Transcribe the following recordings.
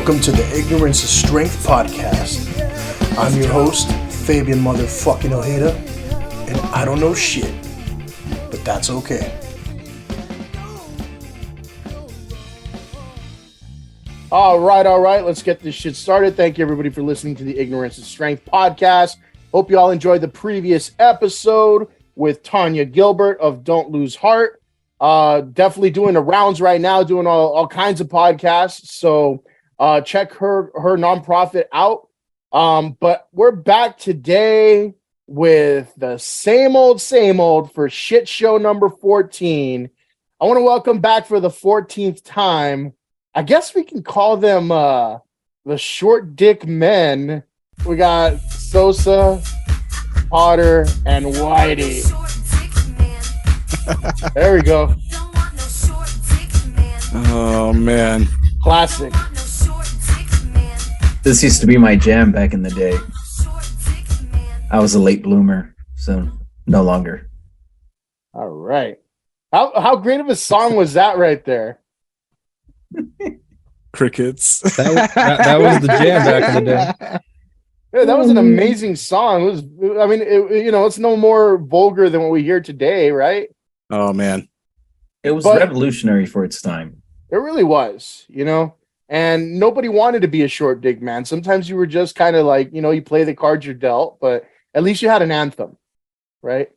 Welcome to the Ignorance is Strength podcast. I'm your host, Fabian motherfucking Ojeda, and I don't know shit, but that's okay. All right, let's get this shit started. Thank you, everybody, for listening to the Ignorance is Strength podcast. Hope you all enjoyed the previous episode with Tanya Gilbert of Don't Lose Heart. Definitely doing the rounds right now, doing all kinds of podcasts. So check her nonprofit out. But we're back today with the same old for shit show number 14. I want to welcome back for the 14th time. I guess we can call them the short dick men. We got Sosa, Potter, and Whitey. There we go. Oh, man. Classic. This used to be my jam back in the day. I was a late bloomer, so no longer. All right. How great of a song was that right there? Crickets. That was the jam back in the day. Yeah, that was an amazing song. It's no more vulgar than what we hear today, right? Oh, man. It was revolutionary for its time. It really was, and nobody wanted to be a short dick man. Sometimes you were just kind of like, you play the cards you're dealt, but at least you had an anthem, right? At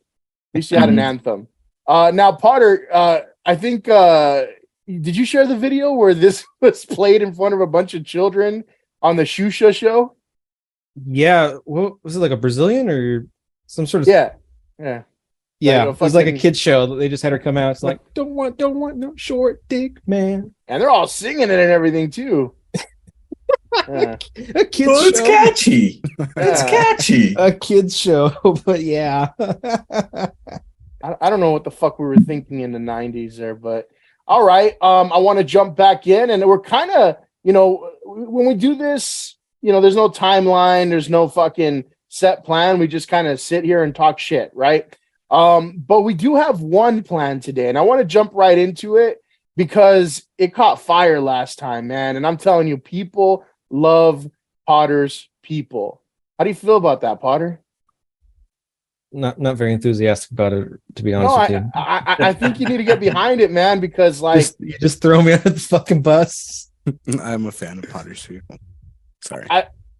least you had an anthem. Now, Potter, I think, did you share the video where this was played in front of a bunch of children on the Xuxa show? Yeah. What was it, like a Brazilian or some sort of? Yeah. Yeah, it was like a kid's show. They just had her come out. It's like, don't want no short dick man. And they're all singing it and everything too. A kid's show. It's catchy. It's catchy. A kid's show, but yeah. I don't know what the fuck we were thinking in the 90s there, but all right. I want to jump back in, and we're kind of, when we do this, there's no timeline, there's no fucking set plan. We just kind of sit here and talk shit, right? But we do have one plan today, and I want to jump right into it because it caught fire last time, man. And I'm telling you, people love Potter's people. How do you feel about that, Potter? Not very enthusiastic about it, to be honest with you. I think you need to get behind it, man, because you just throw me under the fucking bus. I'm a fan of Potter's people. Sorry.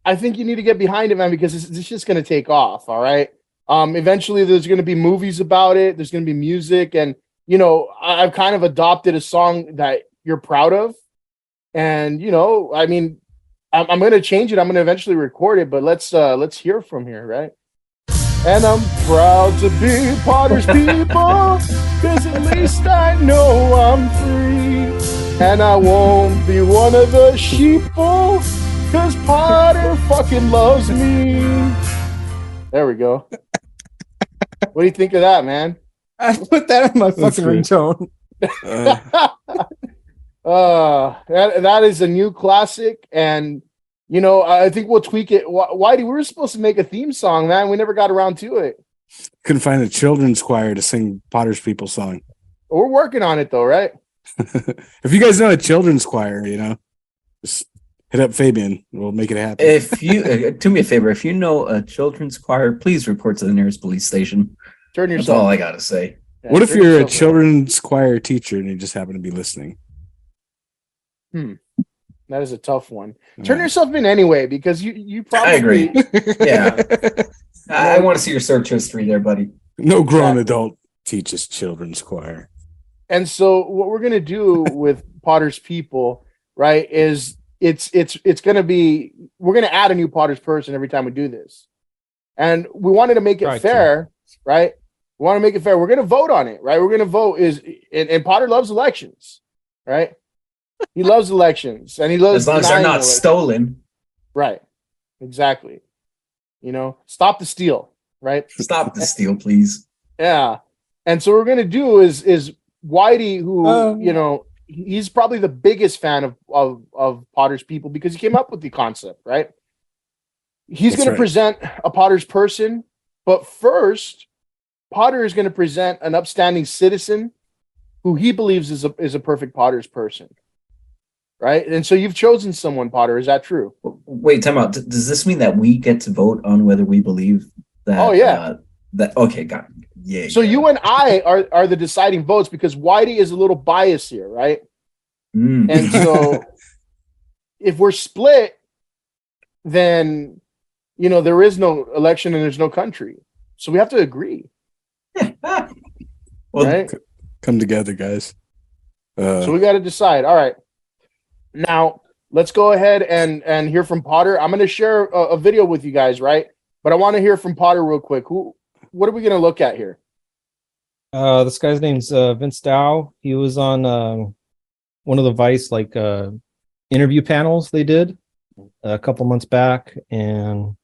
I think you need to get behind it, man, because it's just going to take off. All right. Eventually there's going to be movies about it. There's going to be music, and I've kind of adopted a song that you're proud of, and I'm going to change it. I'm going to eventually record it, but let's hear from here, right? And I'm proud to be Potter's people, cause at least I know I'm free, and I won't be one of the sheeple, cause Potter fucking loves me. There we go. What do you think of that, man? I put that in my fucking ringtone. That is a new classic, and I think we'll tweak it. Whitey, we were supposed to make a theme song, man. We never got around to it. Couldn't find a children's choir to sing Potter's people song. We're working on it, though, right? If you guys know a children's choir, just hit up Fabian. We'll make it happen. If you do me a favor, if you know a children's choir, please report to the nearest police station. Turn yourself. That's all I gotta say. Yeah, what if you're a children's choir teacher and you just happen to be listening? That is a tough one. Turn yourself in anyway, because you probably. I agree. Yeah. I want to see your search history there, buddy. No grown adult teaches children's choir. And so what we're gonna do with Potter's people, right, is it's gonna be, we're gonna add a new Potter's person every time we do this, and we wanted to make it fair, right? We want to make it fair. We're gonna vote on it, right? We're gonna vote and Potter loves elections, right? He loves elections, and he loves as long as they're not stolen. Right. Exactly. Stop the steal, right? Stop the steal, please. Yeah. And so what we're gonna do is Whitey, who he's probably the biggest fan of Potter's people because he came up with the concept, right? He's going to present a Potter's person, but first, Potter is going to present an upstanding citizen who he believes is a perfect Potter's person. right? And so you've chosen someone, Potter. Is that true? Wait, time out. Does this mean that we get to vote on whether we believe that? Oh, yeah. Okay, got it. Yeah. So you and I are the deciding votes because Whitey is a little biased here, right? And so if we're split, then there is no election and there's no country. So we have to agree. Well, right? Come together, guys. So we got to decide. All right. Now let's go ahead and hear from Potter. I'm going to share a video with you guys, right? But I want to hear from Potter real quick. What are we going to look at here? This guy's name's Vince Dow. He was on one of the Vice interview panels they did a couple months back, and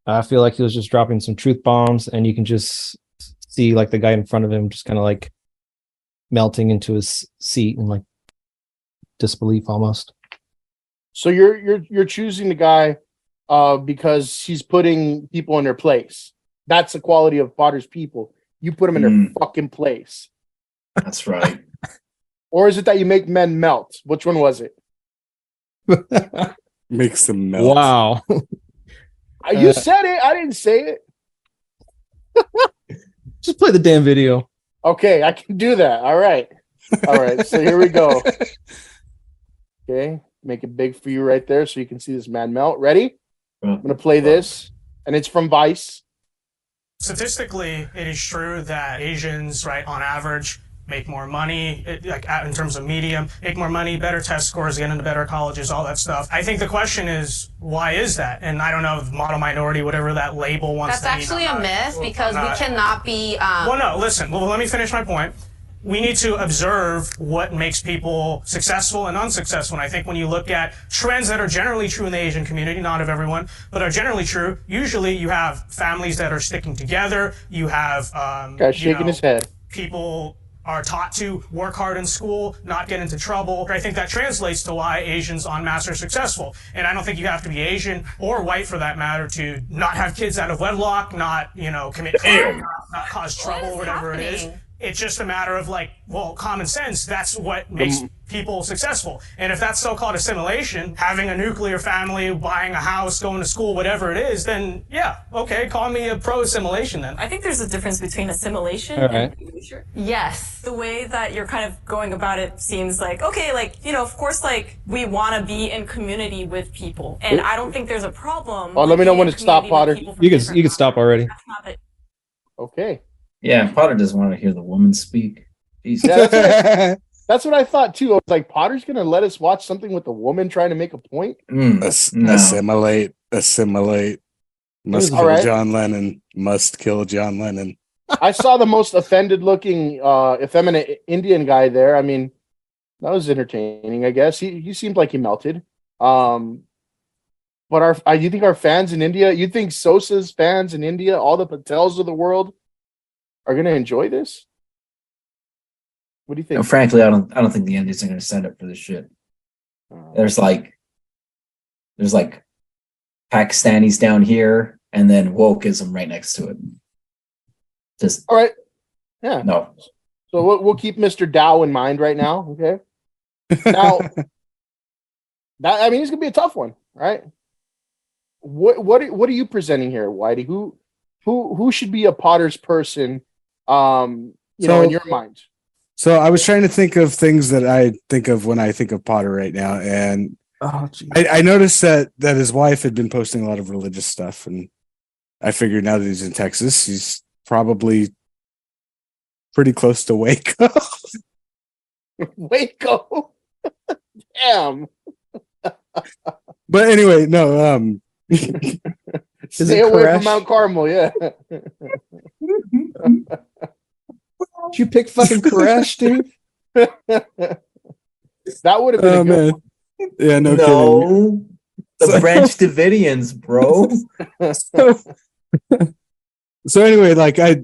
I feel like he was just dropping some truth bombs, and you can just see the guy in front of him just kind of melting into his seat and disbelief almost. So you're choosing the guy because he's putting people in their place. That's the quality of Potter's people. You put them in their fucking place. That's right. Or is it that you make men melt? Which one was it? Makes them melt. Wow. You said it. I didn't say it. Just play the damn video. Okay, I can do that. All right. So here we go. Okay, make it big for you right there so you can see this man melt. Ready? I'm going to play this, and it's from Vice. Statistically, it is true that Asians, right, on average, make more money, in terms of medium, make more money, better test scores, get into better colleges, all that stuff. I think the question is, why is that? And I don't know if model minority, whatever that label wants That's to mean. actually a myth because we cannot be... Well, no, listen. Well, let me finish my point. We need to observe what makes people successful and unsuccessful. And I think when you look at trends that are generally true in the Asian community, not of everyone, but are generally true, usually you have families that are sticking together. You have Guy's shaking his head. People are taught to work hard in school, not get into trouble. I think that translates to why Asians en masse are successful. And I don't think you have to be Asian or white for that matter to not have kids out of wedlock, not, commit crime, not cause trouble, whatever it is. It's just a matter of common sense. That's what makes people successful. And if that's so-called assimilation, having a nuclear family, buying a house, going to school, whatever it is, then yeah, okay, call me a pro-assimilation then. I think there's a difference between assimilation and erasure. Yes. The way that you're kind of going about it seems of course, we want to be in community with people. And I don't think there's a problem. Oh, let me know when to stop, Potter. You can stop already. Okay. Yeah, Potter doesn't want to hear the woman speak. Yeah, that's what I thought too. I was like, Potter's gonna let us watch something with a woman trying to make a point. No. Assimilate. Must kill right. John Lennon. Must kill John Lennon. I saw the most offended-looking, effeminate Indian guy there. I mean, that was entertaining. I guess he seemed like he melted. But you think our fans in India? You think Sosa's fans in India, all the Patels of the world, are going to enjoy this? What do you think? No, frankly, I don't think the Indians are going to stand up for this shit. There's Pakistanis down here, and then wokeism right next to it. Just all right. Yeah. No. So we'll keep Mr. Dow in mind right now. Okay. Now, he's going to be a tough one, right? What are you presenting here, Whitey? Who should be a Potter's person? In your mind. So I was trying to think of things that I think of when I think of Potter right now, and I noticed that his wife had been posting a lot of religious stuff, and I figured now that he's in Texas, he's probably pretty close to Waco. Waco, damn. But anyway, no. Stay away from Mount Carmel, yeah. Did you pick fucking Koresh, dude? That would have been a good one. Yeah, no kidding. The French Davidians, bro. So anyway,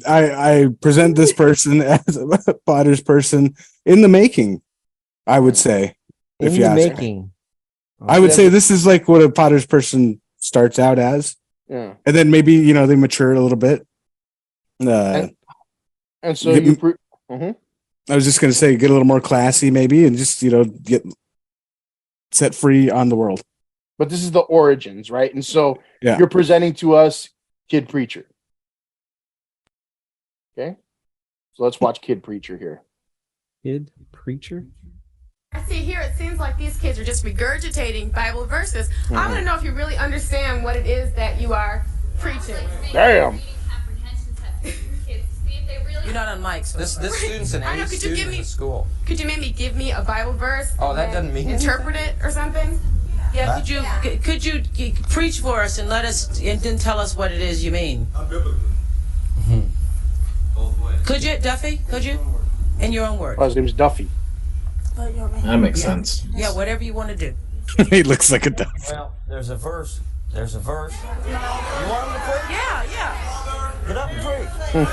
I present this person as a Potter's person in the making, I would say. In the making. I would say this is what a Potter's person starts out as. Yeah. And then maybe, they mature a little bit. And so I was just going to say, get a little more classy maybe, and just, get set free on the world. But this is the origins, right? And so Yeah. you're presenting to us Kid Preacher. Okay. So let's watch Kid Preacher here. Kid Preacher? I see here it seems like these kids are just regurgitating Bible verses. I want to know if you really understand what it is that you are preaching. Damn. You're not on mic. So This student's an I know, A could you student give in me- the school. Could you maybe give me a Bible verse? Oh, that and doesn't mean interpret it or something? yeah, could you preach for us and let us and then tell us what it is you mean? Could you, Duffy? Could you? In your own words. Oh, his name's Duffy. That makes sense. Yeah, whatever you want to do. He looks like a duck. Well, there's a verse. You want him to preach? Yeah. Get up and preach. Get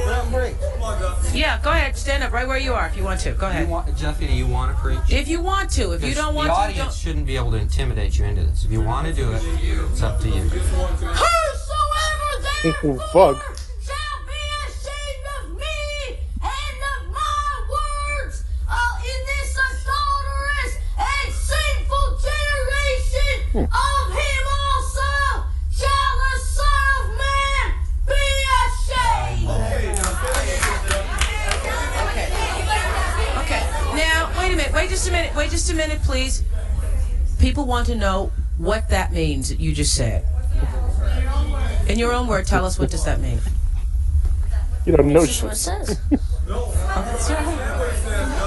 up and preach. Yeah, go ahead. Stand up right where you are if you want to. Go ahead. Jeffy, do you want to preach? If you want to. If you don't want the to, audience don't. shouldn't be able to intimidate you into this. If you want to do it, it's up to you. Whosoever Oh, fuck. shall be ashamed of me and of my words in this adulterous and sinful generation, of him also shall the Son of Man be ashamed. Okay. Now, wait a minute. Wait just a minute, please. People want to know what that means that you just said. In your own word, tell us what does that mean. You don't know This is what it shit. says.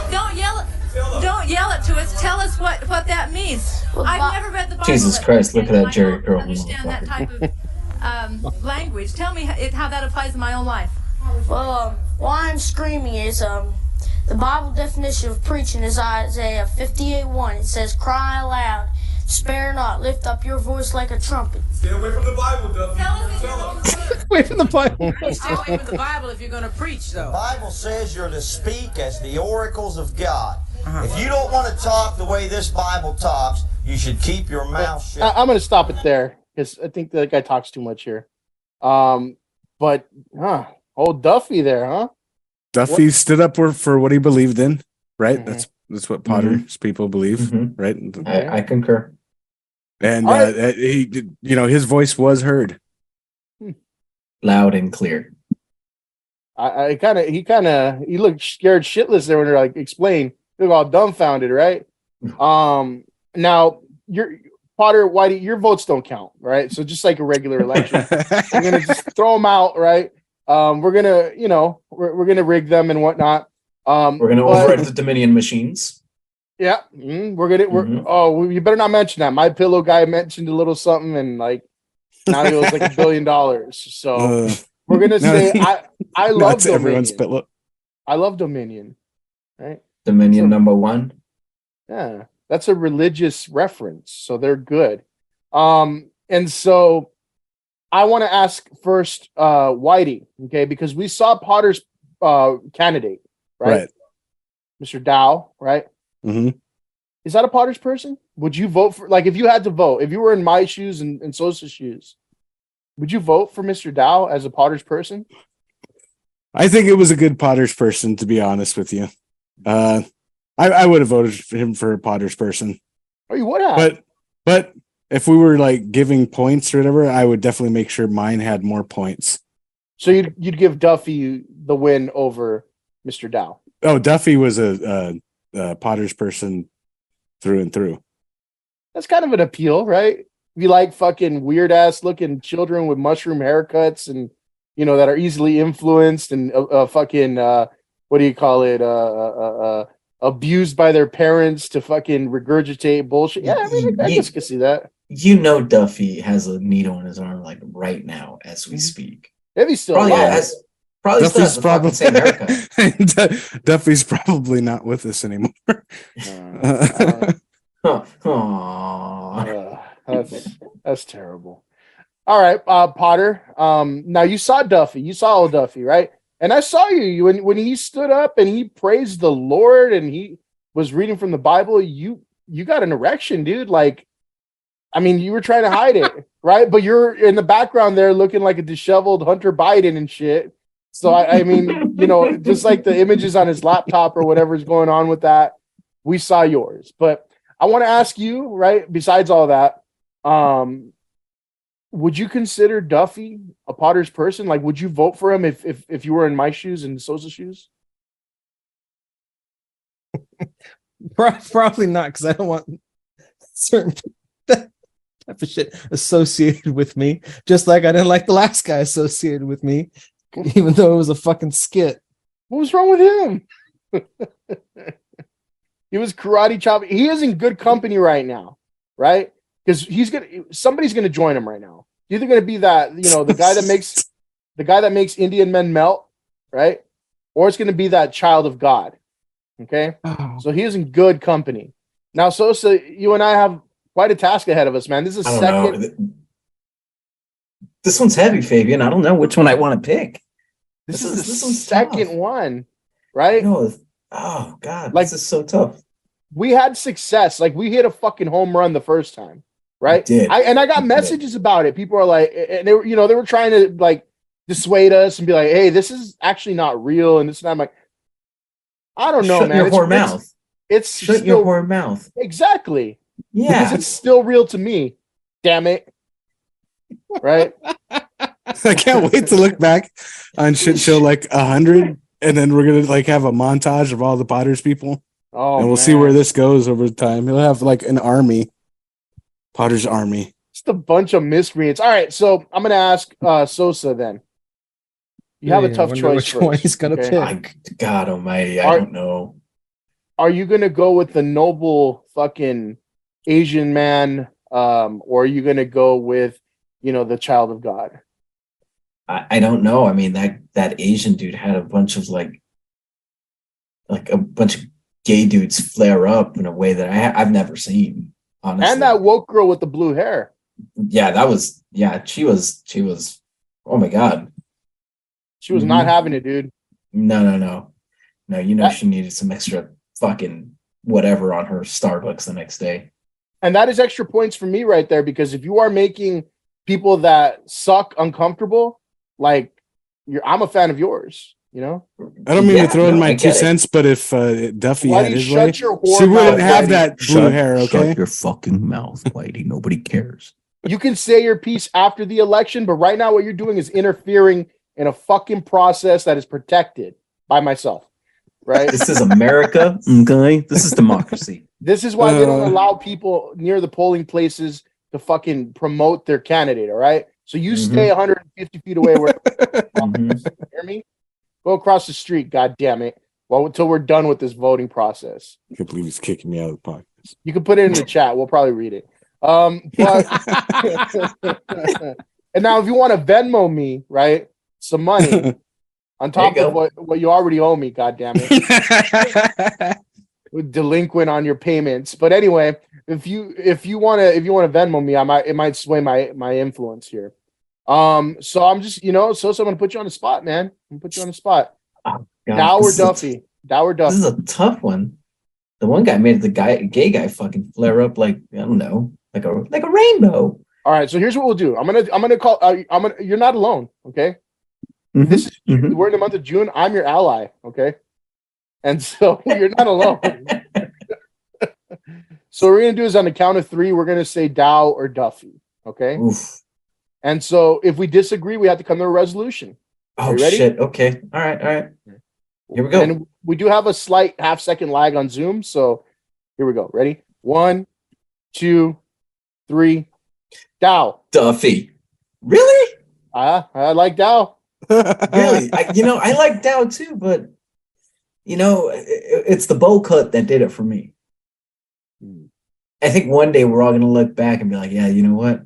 Don't yell it to us. Tell us what that means. I've never read the Bible. Jesus Christ, look at that Jerry I Curl don't understand that motherfucker. type of language. Tell me how that applies in my own life. Well, why I'm screaming is the Bible definition of preaching is Isaiah 58:1. It says, "Cry aloud, spare not, lift up your voice like a trumpet." Stay away from the Bible, Duffy. Tell us. Away from the Bible. Stay away from the Bible if you're going to preach, though. Bible says you're to speak as the oracles of God. If you don't want to talk the way this Bible talks, you should keep your mouth shut. I'm going to stop it there because I think that guy talks too much here. But old Duffy there, huh? Duffy stood up for what he believed in, right? Mhm. That's what Potter's people believe, Mhm. right? I concur. And All right. he did, his voice was heard. Loud and clear. He looked scared shitless there when they're like, explain. He looked all dumbfounded, right? Now Potter, Whitey, your votes don't count, right? So just like a regular election, we're gonna just throw them out, right? We're gonna, we're gonna rig them and whatnot. We're going to override the Dominion machines. Yeah, you better not mention that. My pillow guy mentioned a little something, and like now he owes like $1 billion. So we're gonna say I love That's Dominion. everyone's pillow. I love Dominion, right? Dominion number one. Yeah, that's a religious reference, so they're good. And so I want to ask first, Whitey, okay, because we saw Potter's candidate, right? Mr. Dow, right? Mm-hmm. Is that a Potter's person? Would you vote for, like, if you had to vote, if you were in my shoes and Sosa's shoes, would you vote for Mr. Dow as a Potter's person? I think it was a good Potter's person, to be honest with you. I would have voted for him for a Potter's person. Oh, you would have. But if we were like giving points or whatever, I would definitely make sure mine had more points. So you'd give Duffy the win over Mr. Dow. Oh, Duffy was a Potter's person through and through. That's kind of an appeal, right? If you like fucking weird ass looking children with mushroom haircuts and that are easily influenced and fucking what do you call it? Abused by their parents to fucking regurgitate bullshit. Yeah, I mean, I just can see that. Duffy has a needle in his arm like right now as we speak. If he's still Probably alive. Duffy's still has the same haircut. Duffy's probably not with us anymore. That's terrible. All right, Potter. Now you saw Duffy. You saw old Duffy, right? And I saw you when he stood up and he praised the Lord and he was reading from the Bible. You got an erection, dude. Like, I mean, you were trying to hide it, right? But you're in the background there looking like a disheveled Hunter Biden and shit. So I mean, just like the images on his laptop or whatever's going on with that, we saw yours. But I want to ask you, right? Besides all that, would you consider Duffy a Potter's person? Like, would you vote for him if you were in my shoes and Sosa's shoes? Probably not, because I don't want certain type of shit associated with me. Just like I didn't like the last guy associated with me, even though it was a fucking skit. What was wrong with him? He was karate chopping. He is in good company right now, right? Because somebody's gonna join him right now. Either gonna be that, the guy that makes Indian men melt, right? Or it's gonna be that child of God. Okay. Oh. So he is in good company. Now, Sosa, you and I have quite a task ahead of us, man. This is This one's heavy, Fabian. I don't know which one I want to pick. This is the second one, right? No. Oh God, this is so tough. We had success. Like, we hit a fucking home run the first time, right? Did. I got messages about it. People are like, and they were trying to like dissuade us and be like, hey, this is actually not real. And this and I'm like, I don't know, Shut man. Your whore mouth. It's Shut your whore mouth. Exactly. Yeah. Because it's still real to me. Damn it. Right? I can't wait to look back on shit show like 100, and then we're gonna like have a montage of all the Potters people. Oh, and we'll see where this goes over time. He'll have like an army, Potter's army. Just a bunch of miscreants. All right, so I'm gonna ask Sosa then. You have a tough choice. Which one he's gonna pick? God Almighty, I don't know. Are you gonna go with the noble fucking Asian man, or are you gonna go with the child of God? I don't know. I mean, that Asian dude had a bunch of like a bunch of gay dudes flare up in a way that I've never seen, honestly. And that woke girl with the blue hair. Yeah, she was. Oh my God, she was not having it, dude. No. She needed some extra fucking whatever on her Starbucks the next day. And that is extra points for me right there, because if you are making people that suck uncomfortable, like I'm a fan of yours, I don't mean to throw in my 2 cents, but if Duffy had his way, she wouldn't have that blue hair, okay? Shut your fucking mouth, Whitey. Nobody cares. You can say your piece after the election, but right now what you're doing is interfering in a fucking process that is protected by myself, right? This is America, okay? This is democracy. This is why they don't allow people near the polling places to fucking promote their candidate, all right? So you stay 150 feet away. Hear me? Go across the street, god damn it. Well, until we're done with this voting process. I can't believe he's kicking me out of the podcast. You can put it in the chat. We'll probably read it. And now if you want to Venmo me, right, some money on top of what you already owe me, god damn it. Delinquent on your payments. But anyway, if you want to Venmo me, it might sway my influence here. So I'm just, so I'm gonna put you on the spot, man. I'm gonna put you on the spot. Oh, Dow or Duffy? This is a tough one. The one guy made the gay guy fucking flare up like, I don't know, like a rainbow. All right, so here's what we'll do. I'm gonna call. You're not alone, okay? Mm-hmm. This is we're in the month of June. I'm your ally, okay? And so you're not alone. So what we're gonna do is on the count of 3, we're gonna say Dow or Duffy, okay? Oof. And so if we disagree, we have to come to a resolution. Oh, are you ready? Shit. Okay. All right. Here we go. And we do have a slight half-second lag on Zoom, so here we go. Ready? 1, 2, 3. Dow. Duffy. Really? I like Dow. Really? I like Dow too, but it's the bowl cut that did it for me. I think one day we're all gonna look back and be like, yeah, you know what?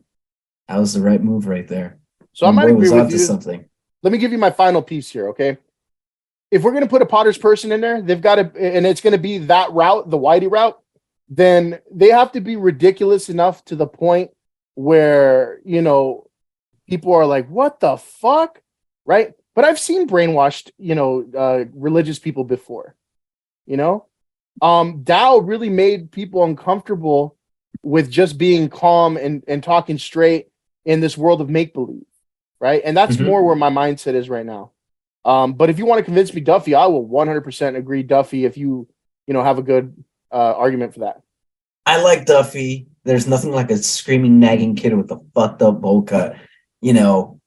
That was the right move right there. So I might agree with you. Something. Let me give you my final piece here, okay? If we're going to put a Potter's person in there, they've got to, and it's going to be that route, the Whitey route, then they have to be ridiculous enough to the point where, people are like, what the fuck? Right? But I've seen brainwashed, religious people before, Dow really made people uncomfortable with just being calm and talking straight in this world of make-believe, right? And that's more where my mindset is right now. But if you want to convince me Duffy, I will 100% agree Duffy if you have a good argument for that. I like Duffy. There's nothing like a screaming, nagging kid with a fucked up bowl cut.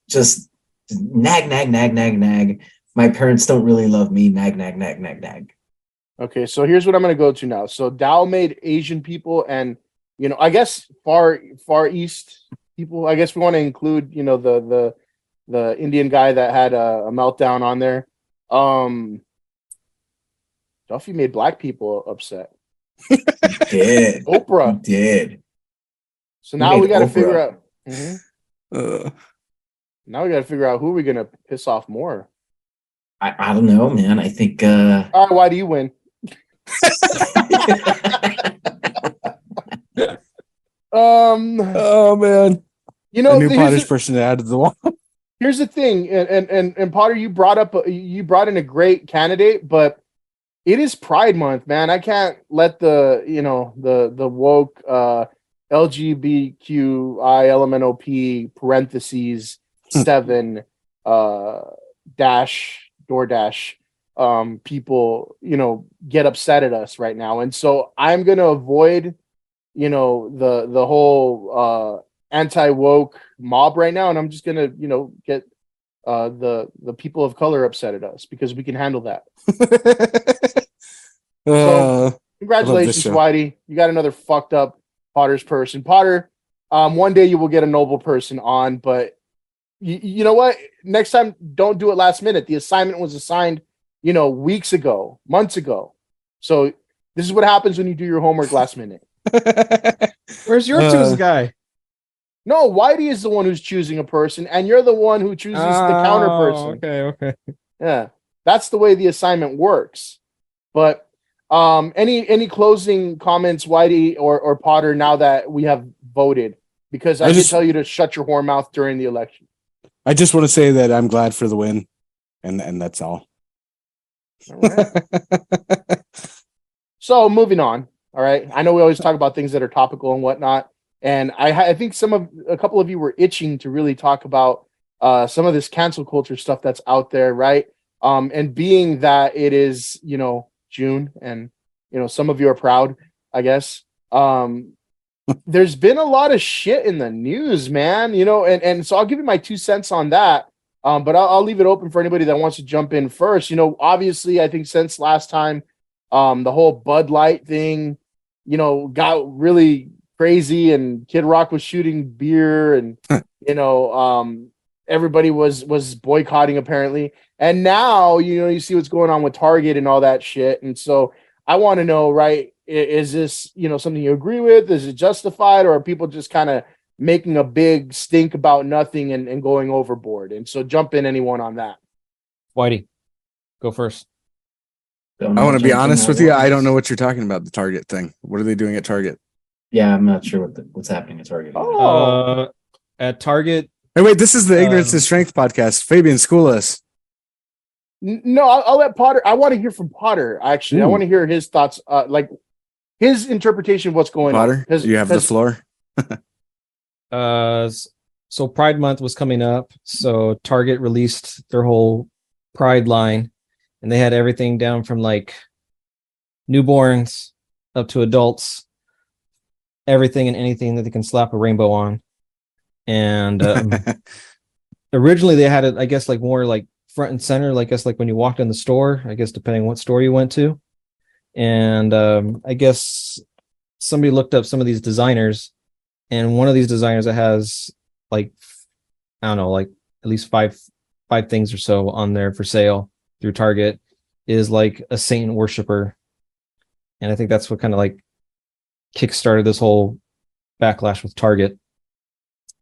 Just nag, nag, nag, nag, nag. My parents don't really love me. Nag, nag, nag, nag, nag. Okay, so here's what I'm going to go to now. So Dow made Asian people, and I guess far east people. I guess we want to include the Indian guy that had a meltdown on there. Duffy made black people upset. Did Oprah did. So now we got to figure out. Now we got to figure out who we're going to piss off more. I don't know, man. I think. All right, why do you win? Oh man, a new Potter's person added the one. Here's the thing, and Potter, you brought in a great candidate, but it is Pride Month, man. I can't let the woke LGBTQI parentheses 7 dash DoorDash people get upset at us right now, and so I'm gonna avoid the whole anti-woke mob right now, and I'm just gonna get the people of color upset at us because we can handle that. So congratulations, Whitey. You got another fucked up Potter's person. Potter, one day you will get a noble person on, but you know what? Next time, don't do it last minute. The assignment was assigned, weeks ago, months ago. So this is what happens when you do your homework last minute. Where's your choose guy? No, Whitey is the one who's choosing a person, and you're the one who chooses the counter person. Okay. Yeah, that's the way the assignment works. But any closing comments, Whitey or Potter, now that we have voted? Because I did tell you to shut your whore mouth during the election. I just want to say that I'm glad for the win, and that's all. All right. So moving on. All right. I know we always talk about things that are topical and whatnot. And I think a couple of you were itching to really talk about some of this cancel culture stuff that's out there, right? And being that it is, June, and some of you are proud, I guess. There's been a lot of shit in the news, man. And so I'll give you my 2 cents on that. But I'll leave it open for anybody that wants to jump in first. Obviously, I think since last time, the whole Bud Light thing, got really crazy, and Kid Rock was shooting beer, and everybody was boycotting apparently. And now you see what's going on with Target and all that shit. And so I want to know, right, is this something you agree with? Is it justified, or are people just kind of making a big stink about nothing and going overboard? And so jump in, anyone on that. Whitey, go first. I want to be honest with you. I don't know what you're talking about. The Target thing. What are they doing at Target? Yeah, I'm not sure what's happening at Target. At Target. Hey, wait, this is the Ignorance and Strength podcast. Fabian, school us. No, I'll let Potter. I want to hear from Potter, actually. I want to hear his thoughts, like his interpretation of what's going on. Potter, you have the floor. So Pride Month was coming up. So Target released their whole Pride line, and they had everything down from like newborns up to adults, everything and anything that they can slap a rainbow on. And originally they had it, I guess, like more like front and center, like, I guess, like when you walked in the store, I guess, depending on what store you went to. And I guess somebody looked up some of these designers, and one of these designers that has like, I don't know, like at least five things or so on there for sale through Target is like a Satan worshiper. And I think that's what kind of like kickstarted this whole backlash with Target.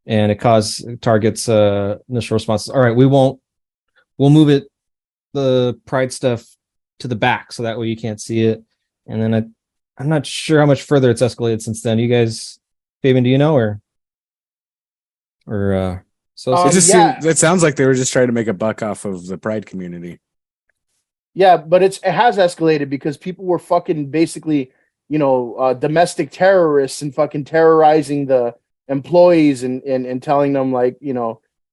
And it caused Target's initial response. All right, we'll move the Pride stuff to the back so that way you can't see it. And then I'm not sure how much further it's escalated since then. You guys, Fabian, do you know, or so it sounds like they were just trying to make a buck off of the Pride community. Yeah, but it has escalated because people were fucking basically, domestic terrorists and fucking terrorizing the employees and telling them, like,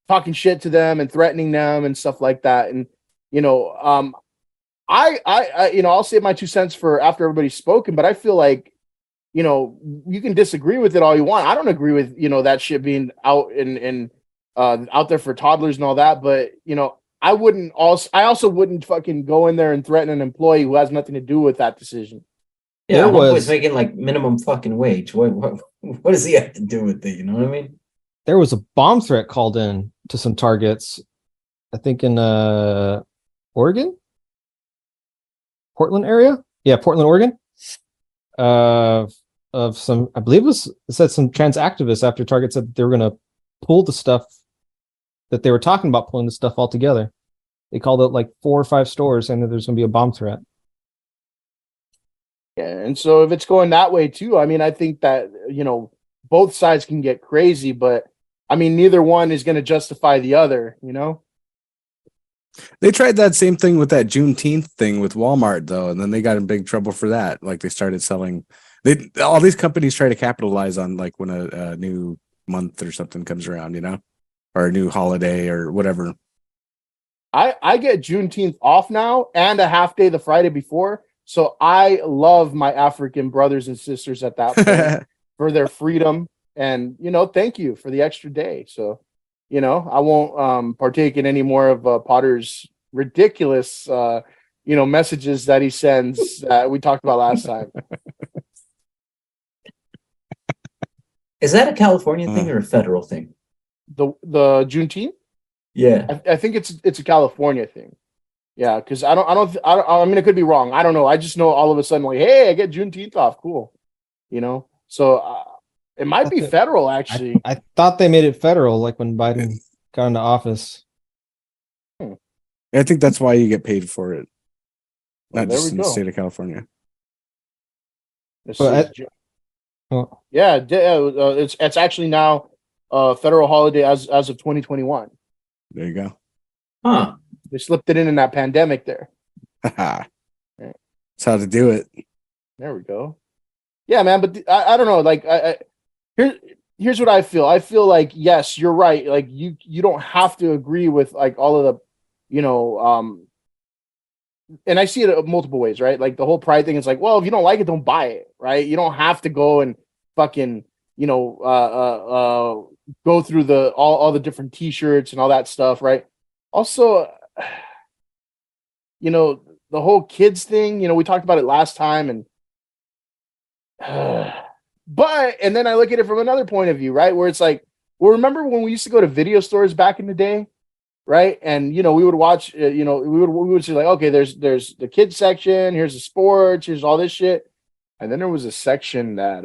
talking shit to them and threatening them and stuff like that. And I I'll say my 2 cents for after everybody's spoken, but I feel like you know, you can disagree with it all you want. I don't agree with, you know, that shit being out and out there for toddlers and all that. But, you know, I also wouldn't fucking go in there and threaten an employee who has nothing to do with that decision. Yeah, one boy's making like minimum fucking wage. What does he have to do with it? You know what I mean? There was a bomb threat called in to some targets, I think in Oregon, Portland area. Yeah, Portland, Oregon. Of some, I believe it said some trans activists after Target said they were going to pull the stuff that they were talking about pulling the stuff all together. They called it like 4 or 5 stores saying that there's going to be a bomb threat. Yeah, and so if it's going that way too, I mean, I think that, you know, both sides can get crazy, but I mean, neither one is going to justify the other, you know? They tried that same thing with that Juneteenth thing with Walmart, though, and then they got in big trouble for that. Like they started selling. All these companies try to capitalize on like when a new month or something comes around, you know, or a new holiday or whatever. I get Juneteenth off now and a half day the Friday before, so I love my African brothers and sisters at that point for their freedom, and you know, thank you for the extra day. So. You know, I won't partake in any more of Potter's ridiculous, you know, messages that he sends that we talked about last time. Is that a California thing or a federal thing? The Juneteenth? Yeah, I think it's a California thing. Yeah, because I mean, it could be wrong. I don't know. I just know all of a sudden, like, hey, I get Juneteenth off. Cool. You know, so. It might be federal, actually. I thought they made it federal, like when Biden got into office. I think that's why you get paid for it, not just in the state of California. Yeah, it's actually now a federal holiday as of 2021. There you go. Huh? They slipped it in that pandemic there. That's how to do it. There we go. Yeah, man, but I don't know. Like, here's what I feel. I feel like, yes, you're right. Like you don't have to agree with like all of the, you know, and I see it multiple ways, right? Like the whole pride thing is like, well, if you don't like it, don't buy it, right? You don't have to go and fucking, you know, go through all the different T-shirts and all that stuff, right? Also, you know, the whole kids thing, you know, we talked about it last time, and but and then I look at it from another point of view, right? Where it's like, well, remember when we used to go to video stores back in the day, right? And you know, we would watch, you know, we would say like, okay, there's the kids section, here's the sports, here's all this shit, and then there was a section that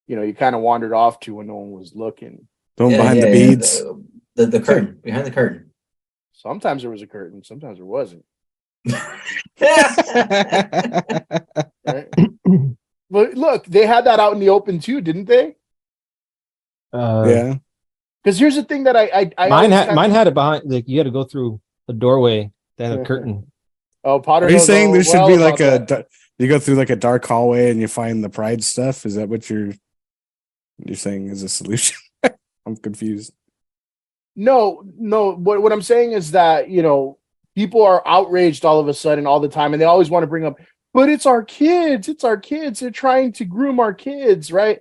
you know, you kind of wandered off to when no one was looking. Behind the beads, the curtain, behind the curtain. Sometimes there was a curtain, sometimes there wasn't. Right? But look, they had that out in the open too, didn't they? Yeah. Because here's the thing that I mine had it behind. Like you had to go through a doorway that had a curtain. Oh, Potter. Are you saying there should be like you go through like a dark hallway and you find the pride stuff? Is that what you're saying is a solution? I'm confused. No. What I'm saying is that, you know, people are outraged all of a sudden all the time, and they always want to bring up, but it's our kids. It's our kids. They're trying to groom our kids, right?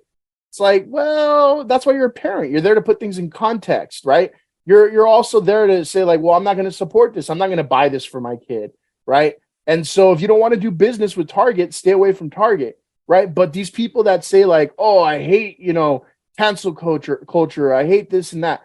It's like, well, that's why you're a parent. You're there to put things in context, right? You're also there to say like, well, I'm not going to support this. I'm not going to buy this for my kid, right? And so if you don't want to do business with Target, stay away from Target, right? But these people that say like, oh, I hate, you know, cancel culture. I hate this and that.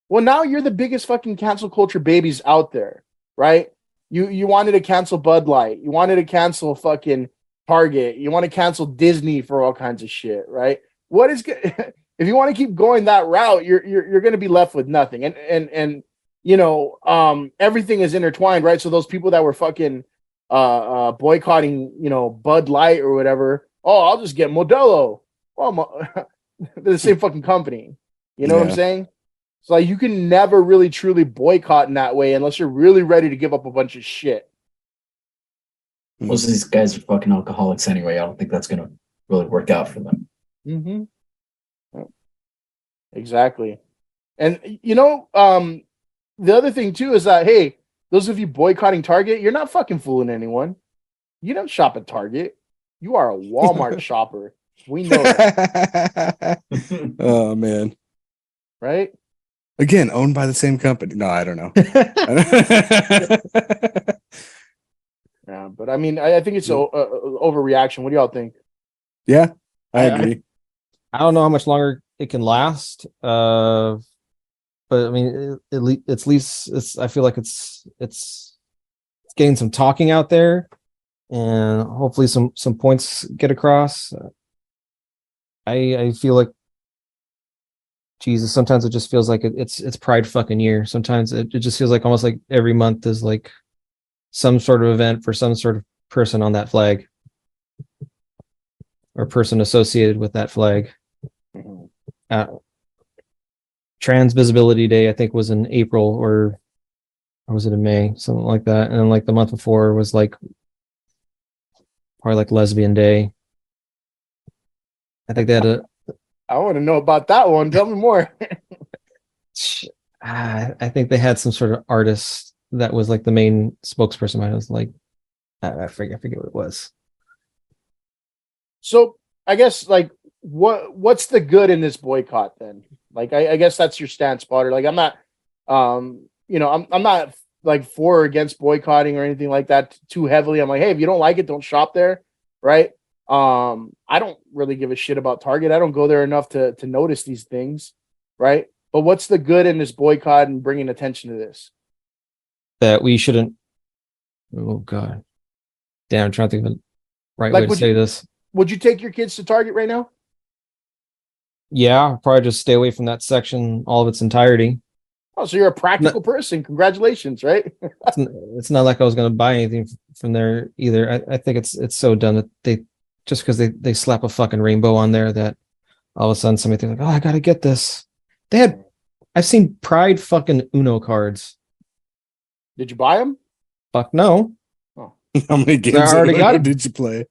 Well, now you're the biggest fucking cancel culture babies out there, right? You wanted to cancel Bud Light. You wanted to cancel fucking Target. You want to cancel Disney for all kinds of shit, right? What is good? If you want to keep going that route, you're going to be left with nothing. And you know, everything is intertwined, right? So those people that were fucking boycotting, you know, Bud Light or whatever, oh, I'll just get Modelo. Well, they're the same fucking company. You know what I'm saying? So like, you can never really truly boycott in that way unless you're really ready to give up a bunch of shit. Most of these guys are fucking alcoholics anyway. I don't think that's gonna really work out for them. Mm-hmm. Exactly. And you know, the other thing too is that, hey, those of you boycotting Target, you're not fucking fooling anyone. You don't shop at Target. You are a Walmart shopper. We know that. Oh man. Right? Again, owned by the same company. No, I don't know. Yeah, but I mean, I think it's an overreaction. What do y'all think? Yeah, I agree. I don't know how much longer it can last. But I mean, at least I feel like it's getting some talking out there, and hopefully some points get across. I feel like, Jesus, sometimes it just feels like it's Pride fucking year. Sometimes it just feels like almost like every month is like some sort of event for some sort of person on that flag or person associated with that flag. Trans Visibility Day, I think, was in April or was it in May, something like that. And then like the month before was like probably like Lesbian Day. I think they had I want to know about that one. Tell me more. I think they had some sort of artist that was like the main spokesperson. I was like, I forget what it was. So I guess like what's the good in this boycott then? Like I guess that's your stance, Potter. Like I'm not I'm not like for or against boycotting or anything like that too heavily. I'm like, hey, if you don't like it, don't shop there, right? I don't really give a shit about Target. I don't go there enough to notice these things, right? But what's the good in this boycott and bringing attention to this? That we shouldn't. Oh God, damn! I'm trying to think of the right way to say this. Would you take your kids to Target right now? Yeah, I'll probably just stay away from that section all of its entirety. Oh, so you're a practical person. Congratulations, right? It's not like I was going to buy anything from there either. I think it's so dumb that they just because they slap a fucking rainbow on there that all of a sudden somebody thinks like, oh, I got to get this. I've seen Pride fucking Uno cards. Did you buy them? Fuck no. Oh. How many games I already got did you play?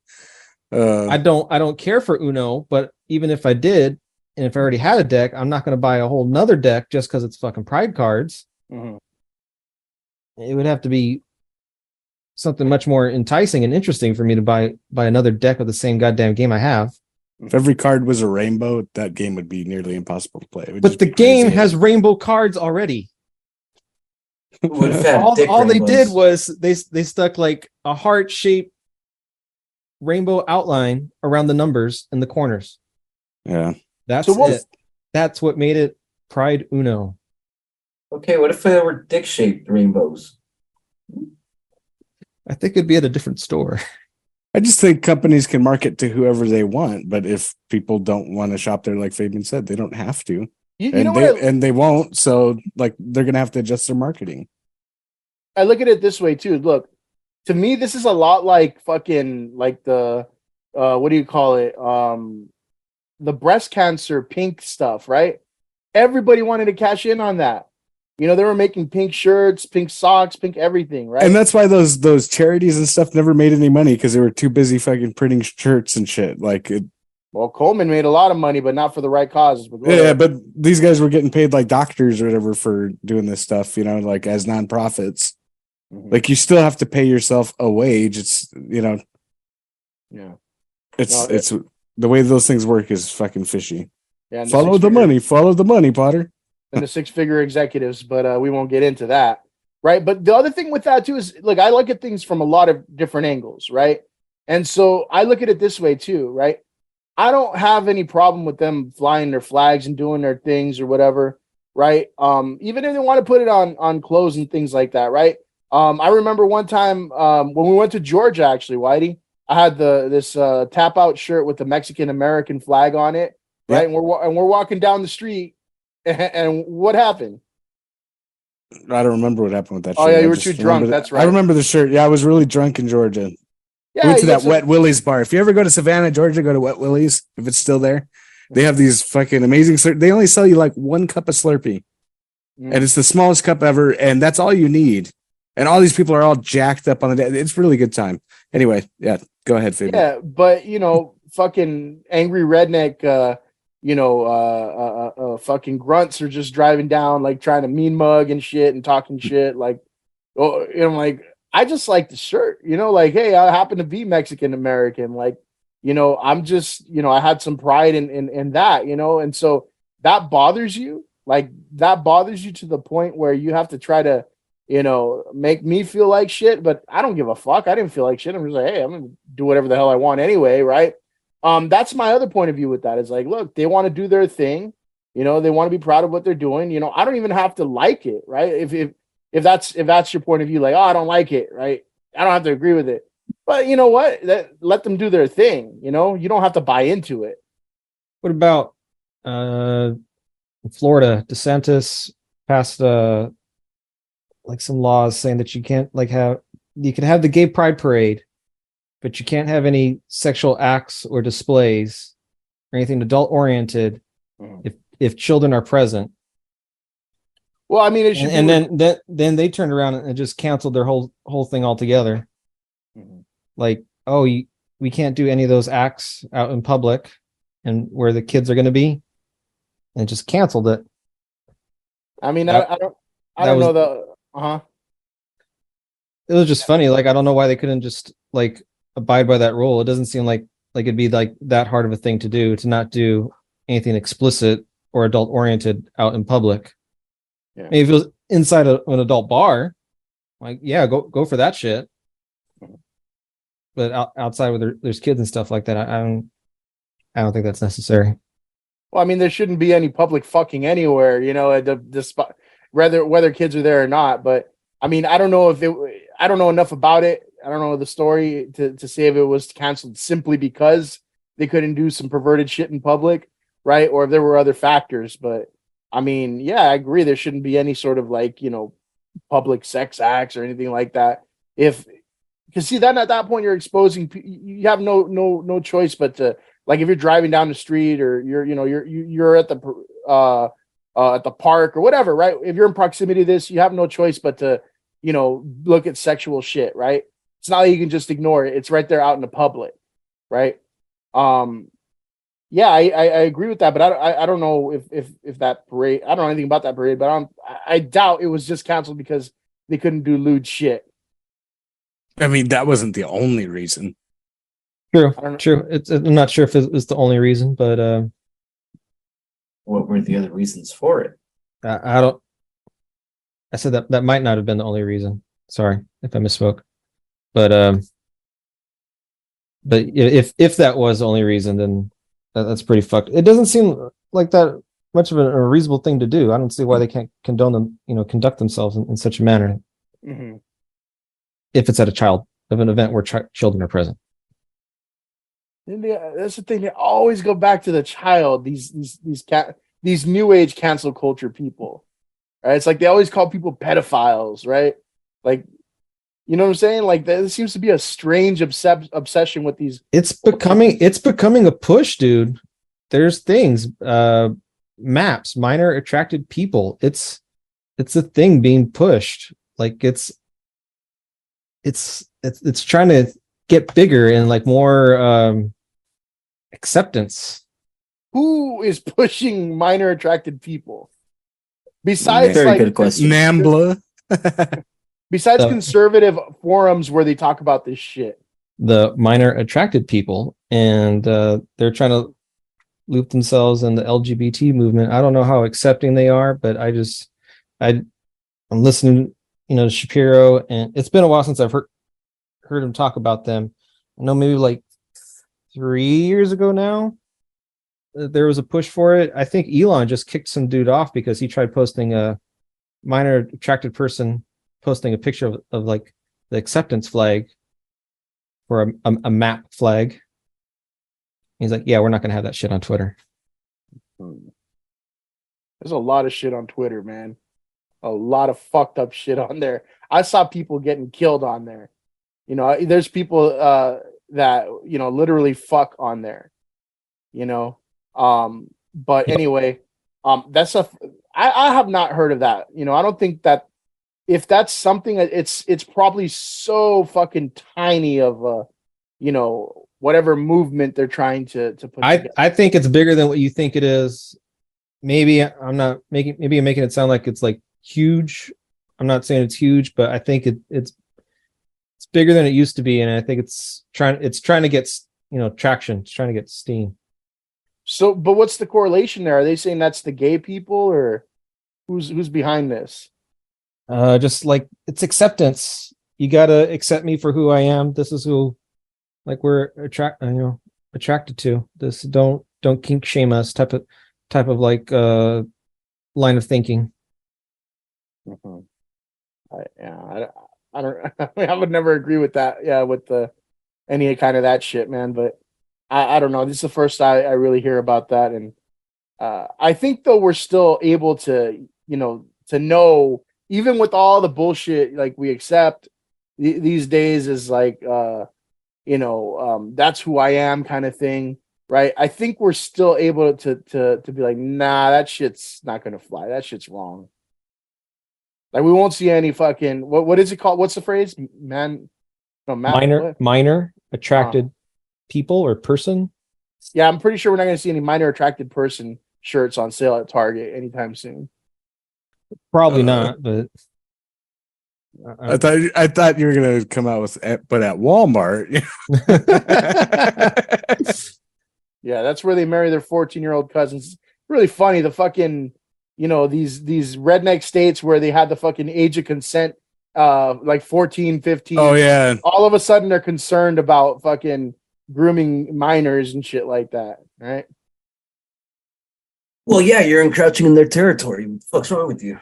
I don't care for Uno, but even if I did, and if I already had a deck, I'm not going to buy a whole nother deck just because it's fucking Pride cards. Mm-hmm. It would have to be something much more enticing and interesting for me to buy another deck of the same goddamn game I have. If every card was a rainbow, that game would be nearly impossible to play. But the game has rainbow cards already. All they did was they stuck like a heart-shaped rainbow outline around the numbers in the corners. Yeah. That's it. That's what made it Pride Uno. Okay, what if there were dick-shaped rainbows? I think it'd be at a different store. I just think companies can market to whoever they want, but if people don't want to shop there, like Fabian said, they don't have to. And they won't, so like they're gonna have to adjust their marketing. I look at it this way too. Look, to me, this is a lot like fucking like the what do you call it? The breast cancer pink stuff, right? Everybody wanted to cash in on that. You know, they were making pink shirts, pink socks, pink everything, right? And that's why those charities and stuff never made any money because they were too busy fucking printing shirts and shit. Well, Coleman made a lot of money, but not for the right causes. But these guys were getting paid like doctors or whatever for doing this stuff, you know, like as nonprofits. Mm-hmm. Like you still have to pay yourself a wage. It's, you know, yeah, it's the way those things work is fucking fishy. Yeah, follow the money, Potter. And the six-figure executives, but we won't get into that, right? But the other thing with that too is, look, I look at things from a lot of different angles, right? And so I look at it this way too, right? I don't have any problem with them flying their flags and doing their things or whatever, right? Even if they want to put it on clothes and things like that, right? I remember one time when we went to Georgia, actually, Whitey, I had this tap out shirt with the Mexican American flag on it, right? Yep. And we're walking down the street. And what happened? I don't remember what happened with that shirt. Oh, yeah, you were too drunk. That's right. I remember the shirt. Yeah, I was really drunk in Georgia. Yeah, we went to that Wet Willie's bar. If you ever go to Savannah, Georgia, go to Wet Willie's. If it's still there, they have these fucking amazing Slurpee. They only sell you like one cup of Slurpee. And it's the smallest cup ever. And that's all you need. And all these people are all jacked up on the day. It's really good time. Anyway, yeah, go ahead, Fabian. Yeah, but, you know, fucking angry redneck, fucking grunts are just driving down, like trying to mean mug and shit and talking shit. Like, oh, you know, like, I just like the shirt, you know, like, hey, I happen to be Mexican American. Like, I'm just, I had some pride in that, and so that bothers you. Like that bothers you to the point where you have to try to, make me feel like shit, but I don't give a fuck. I didn't feel like shit. I'm just like, hey, I'm gonna do whatever the hell I want anyway, right? That's my other point of view with that. Is like, look, they want to do their thing, they want to be proud of what they're doing. I don't even have to like it, right? If that's your point of view, like, oh, I don't like it, right? I don't have to agree with it. But you know what? Let them do their thing, you don't have to buy into it. What about Florida? DeSantis passed like some laws saying that you can't you can have the gay pride parade, but you can't have any sexual acts or displays or anything adult oriented if children are present. Well, I mean, it should then they turned around and just canceled their whole thing altogether. Like, oh, we can't do any of those acts out in public and where the kids are going to be, and just canceled it. I mean, I don't know the. It was just funny. Like, I don't know why they couldn't just like abide by that rule. It doesn't seem like it'd be like that hard of a thing to do, to not do anything explicit or adult oriented out in public. Yeah. Maybe if it was inside an adult bar, like, yeah, go for that shit. But outside where there's kids and stuff like that, I don't think that's necessary. Well, I mean, there shouldn't be any public fucking anywhere, at the spot, whether kids are there or not. But I mean, I don't know enough about it. I don't know the story to say if it was canceled simply because they couldn't do some perverted shit in public, right? Or if there were other factors. But I mean, yeah, I agree. There shouldn't be any sort of public sex acts or anything like that. Because see, then at that point you're exposing. You have no choice but to, like, if you're driving down the street or you're at the park or whatever, right? If you're in proximity to this, you have no choice but to look at sexual shit, right? It's not like you can just ignore it. It's right there out in the public, right? Yeah, I agree with that, but I don't know if that parade. I don't know anything about that parade, but I doubt it was just canceled because they couldn't do lewd shit. I mean, that wasn't the only reason. True. I'm not sure if it's the only reason, but what were the other reasons for it? I don't. I said that might not have been the only reason. Sorry if I misspoke, but if that was the only reason, then that's pretty fucked. It doesn't seem like that much of a reasonable thing to do. I don't see why they can't condone them, conduct themselves in such a manner. Mm-hmm. If it's at an event where children are present. That's the thing. They always go back to the child. These new age cancel culture people, right? It's like they always call people pedophiles, right? Like, you know what I'm saying? Like, there seems to be a strange obsession with these. It's becoming a push, dude. There's things, maps, minor attracted people. It's a thing being pushed. Like it's trying to get bigger and like more acceptance. Who is pushing minor attracted people? Besides, very good question. NAMBLA. Besides conservative forums where they talk about this shit. The minor attracted people, and they're trying to loop themselves in the LGBT movement. I don't know how accepting they are, but I'm listening, to Shapiro, and it's been a while since I've heard him talk about them. I know maybe like 3 years ago now, there was a push for it. I think Elon just kicked some dude off because he tried posting a minor attracted person posting a picture of like the acceptance flag or a map flag. He's like, yeah, we're not going to have that shit on Twitter. There's a lot of shit on Twitter, man. A lot of fucked up shit on there. I saw people getting killed on there. There's people that, literally fuck on there, but anyway, that's I have not heard of that. I don't think that if that's something, it's probably so fucking tiny of a, whatever movement they're trying to put together. I think it's bigger than what you think it is. Maybe I'm making it sound like it's like huge. I'm not saying it's huge, but I think it's bigger than it used to be, and I think it's trying to get traction. It's trying to get steam. So, but what's the correlation there? Are they saying that's the gay people, or who's behind this? Just like it's acceptance. You gotta accept me for who I am. This is who, like, we're attracted to. This don't kink shame us type of like line of thinking. Mm-hmm. I don't. I would never agree with that. Yeah, with any kind of that shit, man. But I don't know. This is the first I really hear about that, and I think though we're still able to to know, even with all the bullshit like we accept these days, is like that's who I am kind of thing, right? I think we're still able to be like, nah, that shit's not gonna fly. That shit's wrong. Like we won't see any fucking what is it called? What's the phrase? Minor attracted people or person. Yeah, I'm pretty sure we're not going to see any minor attracted person shirts on sale at Target anytime soon. Probably not, but I thought you were going to come out with, but at Walmart. Yeah, that's where they marry their 14-year-old cousins. It's really funny. The fucking these redneck states where they had the fucking age of consent like 14, 15. Oh yeah. All of a sudden they're concerned about fucking grooming minors and shit like that, right? Well, yeah, you're encroaching in their territory. What the fuck's wrong with you?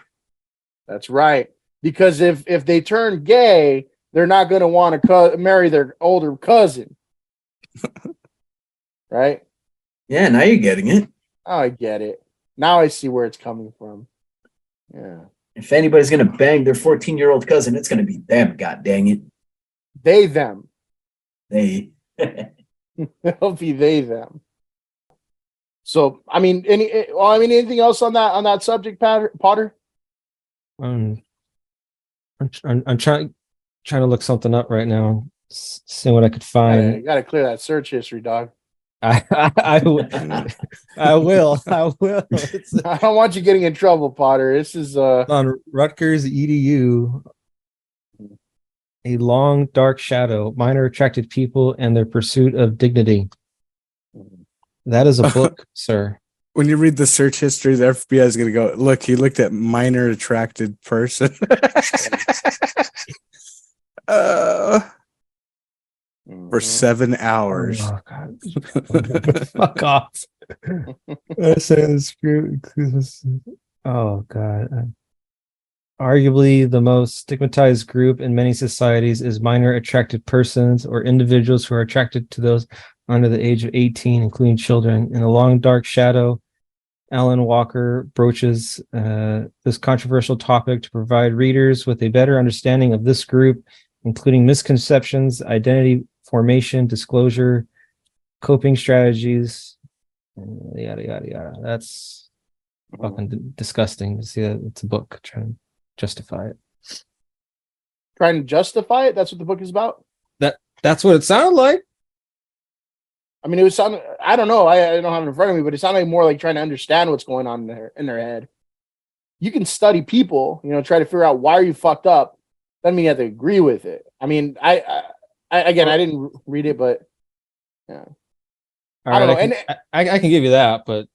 That's right. Because if they turn gay, they're not going to want to marry their older cousin. Right? Yeah, now you're getting it. Oh, I get it. Now I see where it's coming from. Yeah. If anybody's going to bang their 14-year-old cousin, it's going to be them, god dang it. They, them. They. It'll be they, them. So, I mean, anything else on that subject, Potter? I'm trying to look something up right now, see what I could find. You got to clear that search history, dog. I will. I will. I don't want you getting in trouble, Potter. This is on Rutgers EDU. A long dark shadow, minor attracted people and their pursuit of dignity. That is a book, sir. When you read the search history, the FBI is going to go, look, he looked at minor attracted person. For 7 hours. Oh, God. Fuck off. Oh, God. Arguably, the most stigmatized group in many societies is minor attracted persons or individuals who are attracted to those under the age of 18, including children. In A Long Dark Shadow, Alan Walker broaches this controversial topic to provide readers with a better understanding of this group, including misconceptions, identity formation, disclosure, coping strategies, yada, yada, yada. That's fucking disgusting to see that it's a book trying to justify it. Trying to justify it? That's what the book is about? That's what it sounded like. I mean, it was sound. I don't know. I don't have it in front of me, but it sounded like more like trying to understand what's going on in their head. You can study people, try to figure out why are you fucked up. Doesn't mean you have to agree with it. I mean, I didn't read it, but yeah. I don't know. I can give you that, but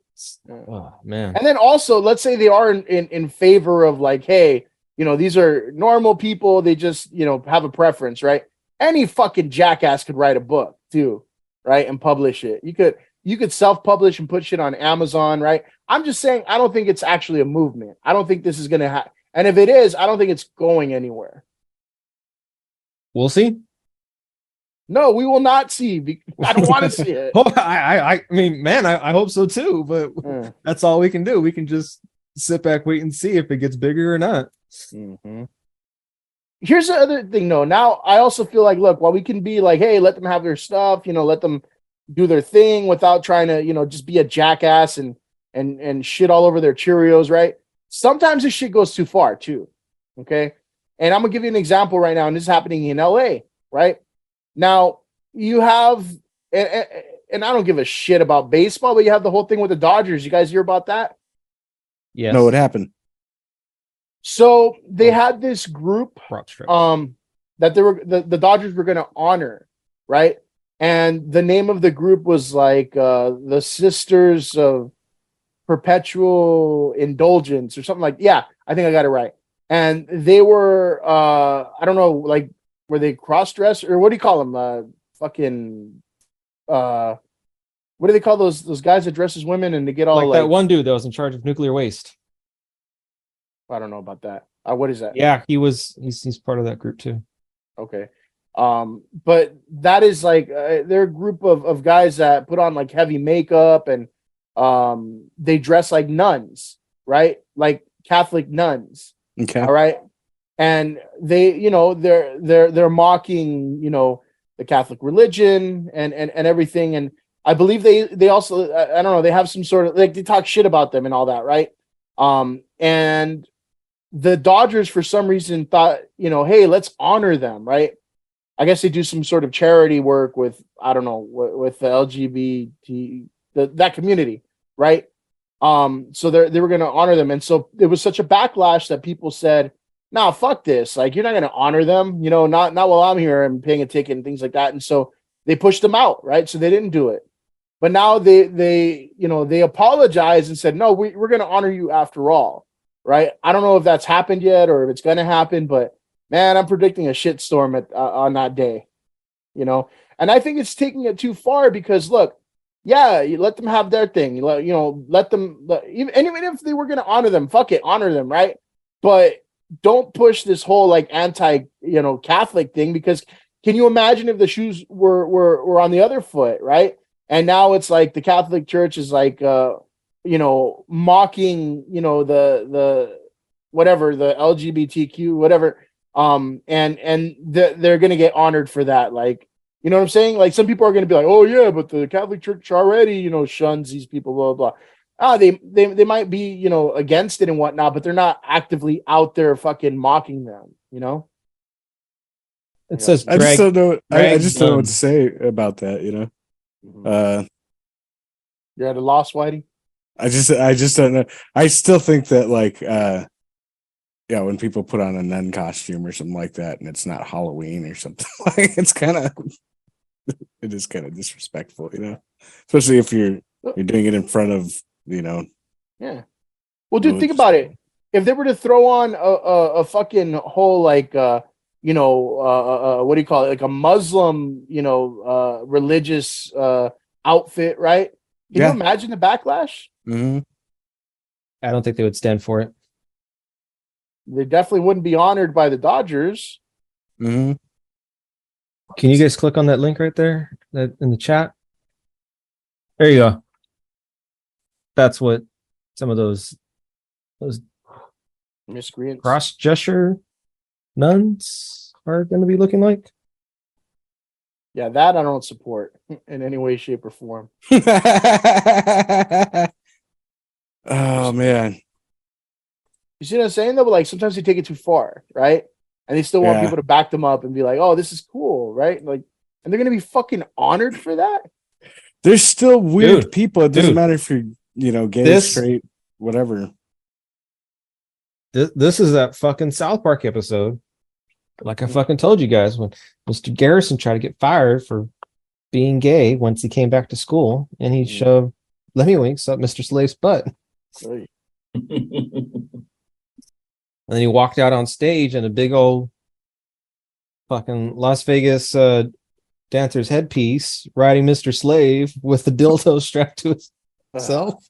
oh man. And then also, let's say they are in favor of like, hey, these are normal people. They just, have a preference, right? Any fucking jackass could write a book too, right? And publish it. You could self-publish and put shit on Amazon, right? I'm just saying, I don't think it's actually a movement. I don't think this is going to happen. And if it is, I don't think it's going anywhere. We'll see. No, we will not see. I don't want to see it. I mean, man, I hope so too, but that's all we can do. We can just sit back, wait and see if it gets bigger or not. Mm-hmm. Here's the other thing, though. Now, I also feel like, look, while we can be like, hey, let them have their stuff, let them do their thing without trying to, just be a jackass and shit all over their Cheerios, right? Sometimes this shit goes too far, too. Okay? And I'm going to give you an example right now, and this is happening in LA, right? Now, you have, and I don't give a shit about baseball, but you have the whole thing with the Dodgers. You guys hear about that? Yes. No, what happened? So they had this group that they were the Dodgers were going to honor, right? and the name of the group was like the Sisters of Perpetual Indulgence or something like. Yeah, I think I got it right. And they were I don't know, like were they cross dress or what do you call them? Fucking what do they call those guys that dress as women and they get all like that one dude that was in charge of nuclear waste. I don't know about that. What is that? Yeah, he's part of that group too. Okay. But that is like they're a group of guys that put on like heavy makeup and they dress like nuns, right? Like Catholic nuns. Okay. All right. And they, you know, they're mocking, you know, the Catholic religion and everything. And I believe they also I don't know, they have some sort of like they talk shit about them and all that, right? And the Dodgers for some reason thought, you know, hey, let's honor them, right? I guess they do some sort of charity work with, I don't know, with the LGBT, that community, right? So they were going to honor them. And so it was such a backlash that people said, nah, fuck this. Like, you're not going to honor them, you know, not while I'm here and paying a ticket and things like that. And so they pushed them out, right? So they didn't do it. But now they you know, they apologized and said, no, we're going to honor you after all, right? I don't know if that's happened yet or if it's going to happen, but man, I'm predicting a shitstorm on that day, you know? And I think it's taking it too far because look, yeah, you let them have their thing. Let them, even if they were going to honor them, fuck it, honor them, right? But don't push this whole like anti, you know, Catholic thing because can you imagine if the shoes were on the other foot, right? And now it's like the Catholic Church is like, you know, mocking, you know, the whatever, the LGBTQ, whatever. And they're going to get honored for that. Like, you know what I'm saying? Like some people are going to be like, oh yeah, but the Catholic Church already, you know, shuns these people, blah, blah, blah. They might be, you know, against it and whatnot, but they're not actively out there fucking mocking them, you know? It says, I just don't know. I just don't know what to say about that, you know? Mm-hmm. You're at a loss, Whitey? I just don't know. I still think that like, yeah, when people put on a nun costume or something like that, and it's not Halloween or something, like it is kind of disrespectful, you know, especially if you're doing it in front of, you know. Yeah. Well, dude, think about it. If they were to throw on a fucking whole like, you know, what do you call it, like a Muslim, you know, religious outfit, right? Can you imagine the backlash? Mm-hmm. I don't think they would stand for it. They definitely wouldn't be honored by the Dodgers. Mm-hmm. Can you guys click on that link right there in the chat? There you go. That's what some of those miscreants, cross gesture nuns are going to be looking like. Yeah, that I don't support in any way, shape, or form. Oh man. You see what I'm saying though? But like sometimes they take it too far, right? And they still want people to back them up and be like, "Oh, this is cool," right? Like, and they're gonna be fucking honored for that. There's still weird people. It doesn't matter if you're, you know, gay, straight, whatever. This is that fucking South Park episode. Like I fucking told you guys, when Mr. Garrison tried to get fired for being gay once he came back to school, and he shoved Lemmy Winks up Mr. Slave's butt. And then he walked out on stage in a big old fucking Las Vegas dancer's headpiece, riding Mr. Slave with the dildo strapped to himself.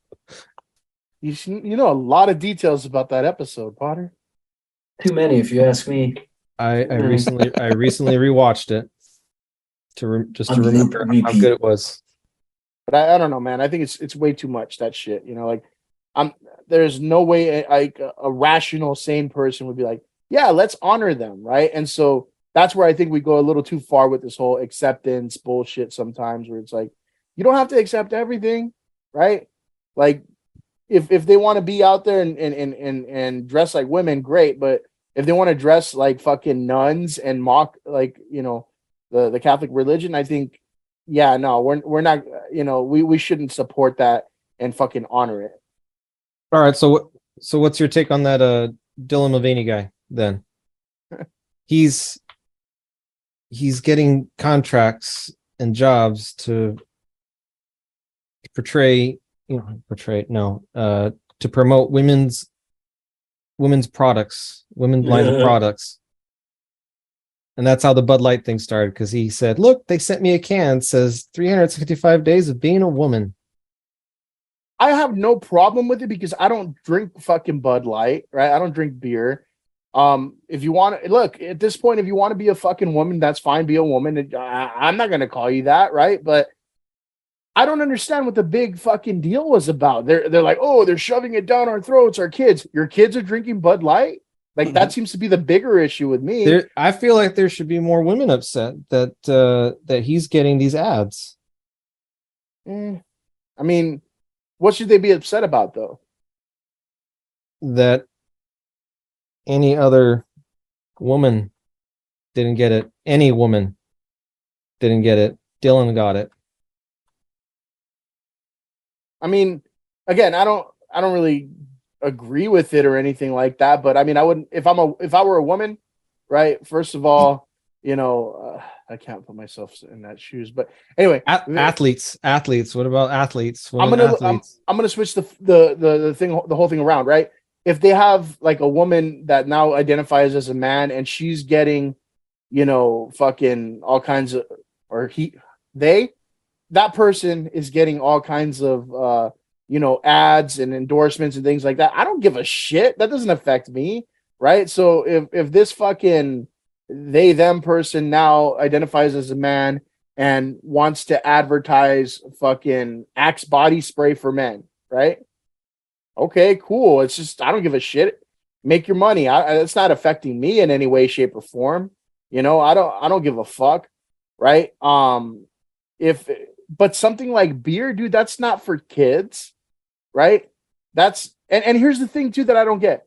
You know a lot of details about that episode, Potter. Too many, if you ask me. I recently rewatched it to remember how good it was. But I don't know, man. I think it's way too much, that shit. You know, like there's no way a rational, sane person would be like, yeah, let's honor them, right? And so that's where I think we go a little too far with this whole acceptance bullshit sometimes, where it's like, you don't have to accept everything, right? Like, if they want to be out there and dress like women, great. But if they want to dress like fucking nuns and mock, like, you know, the Catholic religion, I think, yeah, no, we're not, you know, we shouldn't support that and fucking honor it. All right, so what's your take on that Dylan Mulvaney guy then? He's getting contracts and jobs to to promote women's products, women's lines of products. And that's how the Bud Light thing started, because he said, look, they sent me a can, it says 365 days of being a woman. I have no problem with it because I don't drink fucking Bud Light, right? I don't drink beer. If you want to look at this point, if you want to be a fucking woman, that's fine. Be a woman. I'm not going to call you that, right? But I don't understand what the big fucking deal was about. They're like, oh, they're shoving it down our throats. Our kids, your kids are drinking Bud Light. Like that seems to be the bigger issue with me. I feel like there should be more women upset that he's getting these ads. I mean, what should they be upset about though? That any other woman didn't get it. Any woman didn't get it. Dylan got it. I mean, again, I don't really agree with it or anything like that, but I mean, I wouldn't if I were a woman, right? First of all, I can't put myself in that shoes, but anyway, athletes. What about athletes? I'm gonna switch the whole thing around, right? If they have like a woman that now identifies as a man and she's getting, fucking all kinds of, that person is getting all kinds of, ads and endorsements and things like that. I don't give a shit. That doesn't affect me, right? So if this fucking them person now identifies as a man and wants to advertise fucking Axe body spray for men, right? Okay, cool. It's just, I don't give a shit. Make your money. It's not affecting me in any way, shape, or form. I don't give a fuck, right? But something like beer, dude, that's not for kids, right? And here's the thing too that I don't get.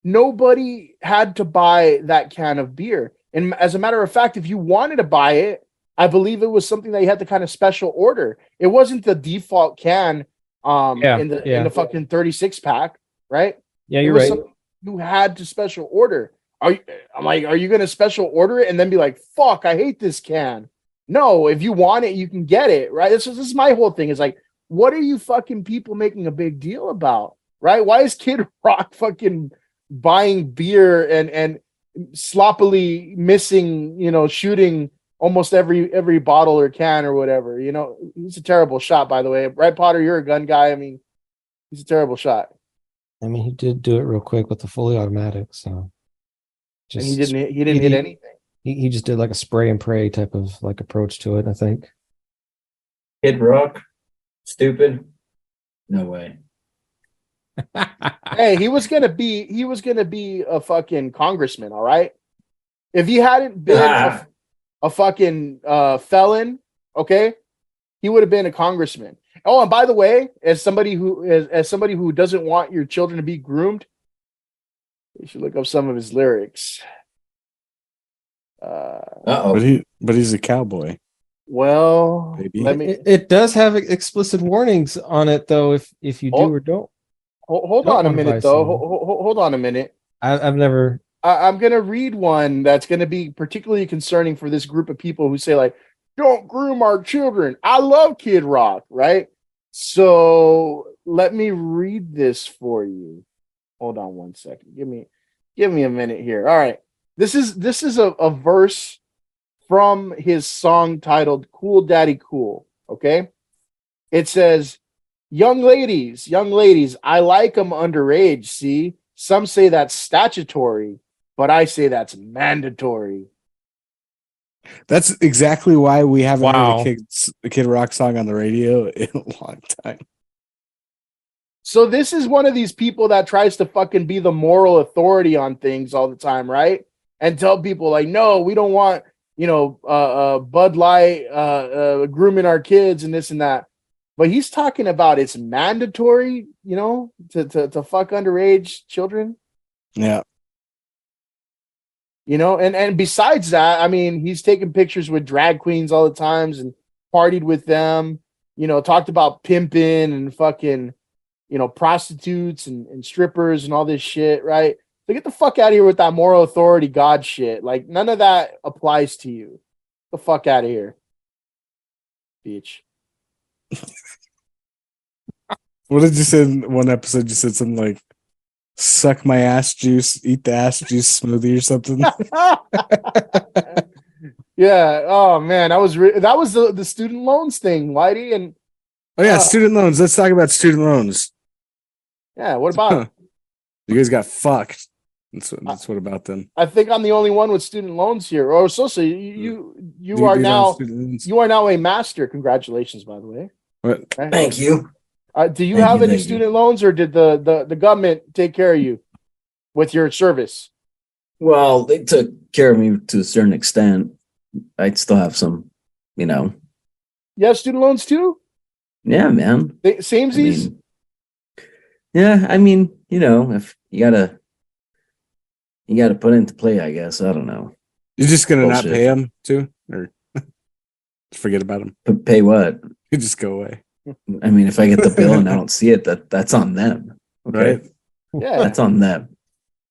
Nobody had to buy that can of beer. And as a matter of fact, if you wanted to buy it, I believe it was something that you had to kind of special order. It wasn't the default can in the fucking 36 pack, right? Yeah, you're right. You had to special order. Are you going to special order it and then be like, fuck, I hate this can? No, if you want it, you can get it, right? This is my whole thing. Is like, what are you fucking people making a big deal about, right? Why is Kid Rock fucking buying beer and sloppily missing, shooting almost every bottle or can or whatever? He's a terrible shot, by the way. Right, Potter, you're a gun guy. I mean, he's a terrible shot. I mean, he did do it real quick with the fully automatic, so and he didn't hit anything. He just did like a spray and pray type of like approach to it, I think. Kid Rock, stupid. No way. Hey, he was gonna be a fucking congressman, all right? If he hadn't been a fucking felon, okay, he would have been a congressman. Oh, and by the way, as somebody who doesn't want your children to be groomed, you should look up some of his lyrics. But he's a cowboy. Well, it does have explicit warnings on it, though. If you do or don't. Hold on a minute, though. Hold on a minute. I've never. I'm gonna read one that's gonna be particularly concerning for this group of people who say like, "Don't groom our children." I love Kid Rock, right? So let me read this for you. Hold on one second. Give me a minute here. All right. This is a verse from his song titled Cool Daddy Cool, okay? It says, young ladies, I like them underage, see? Some say that's statutory, but I say that's mandatory. That's exactly why we haven't heard a Kid Rock song on the radio in a long time. So this is one of these people that tries to fucking be the moral authority on things all the time, right? And tell people like, no, we don't want, Bud Light grooming our kids and this and that. But he's talking about it's mandatory, to fuck underage children. Yeah. And besides that, I mean, he's taking pictures with drag queens all the times and partied with them, talked about pimping and fucking, prostitutes and strippers and all this shit, right? So get the fuck out of here with that moral authority God shit. Like, none of that applies to you. Get the fuck out of here. Bitch. What did you say in one episode? You said something like, suck my ass juice, eat the ass juice smoothie or something. Yeah. Oh man, that was the student loans thing, Whitey. And oh yeah, student loans. Let's talk about student loans. yeah, what about them? You guys got fucked. That's what about them. I think I'm the only one with student loans here. Or Sosa, you are now a master. Congratulations, by the way. What? Right? Thank you. Do you have any student loans, or did the government take care of you with your service? Well, they took care of me to a certain extent. I still have some, you know. You have student loans too? Yeah, man. Samesies? Yeah, I mean, you know, if you gotta put it into play, I guess. I don't know. You're just gonna not pay them too, or forget about them? Pay what? You just go away. I mean, if I get the bill and I don't see it, that's on them. Okay? Right? Yeah, that's on them.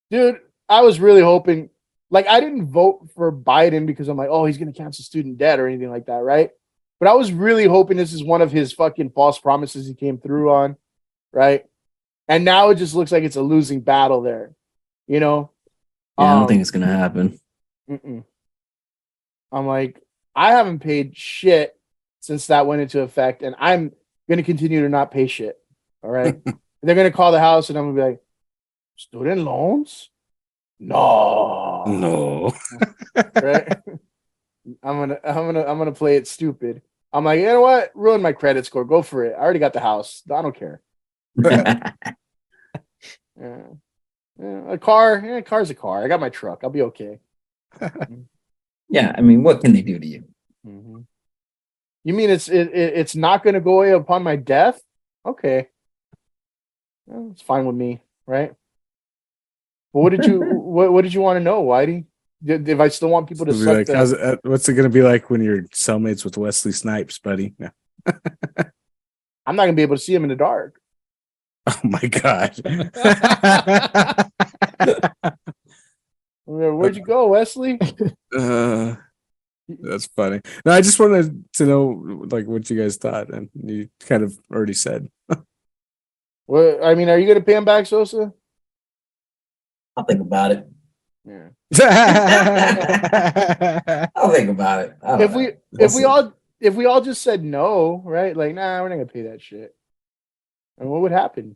Dude, I was really hoping. Like, I didn't vote for Biden because I'm like, oh, he's gonna cancel student debt or anything like that, right? But I was really hoping this is one of his fucking false promises he came through on, right? And now it just looks like it's a losing battle there, you know? Yeah, I don't think it's gonna happen. I'm like, I haven't paid shit since that went into effect, and I'm gonna continue to not pay shit. All right. They're gonna call the house, and I'm gonna be like, student loans? No. Right? I'm gonna play it stupid. I'm like, you know what? Ruin my credit score. Go for it. I already got the house. I don't care. Yeah. A car's a car. I got my truck. I'll be okay. Yeah, I mean, what can they do to you? Mm-hmm. You mean it's not going to go away upon my death? Okay, well, it's fine with me, right? But what did you what did you want to know, Whitey? If I still want people to suck like, what's it going to be like when you're cellmates with Wesley Snipes, buddy? Yeah. I'm not going to be able to see him in the dark. Oh my god. Where'd you go, Wesley? That's funny. No, I just wanted to know like what you guys thought, and you kind of already said. Well, I mean, are you going to pay him back, Sosa? I'll think about it. Yeah. I'll think about it. If we all just said no, right? Like, nah, we're not gonna pay that shit. And what would happen?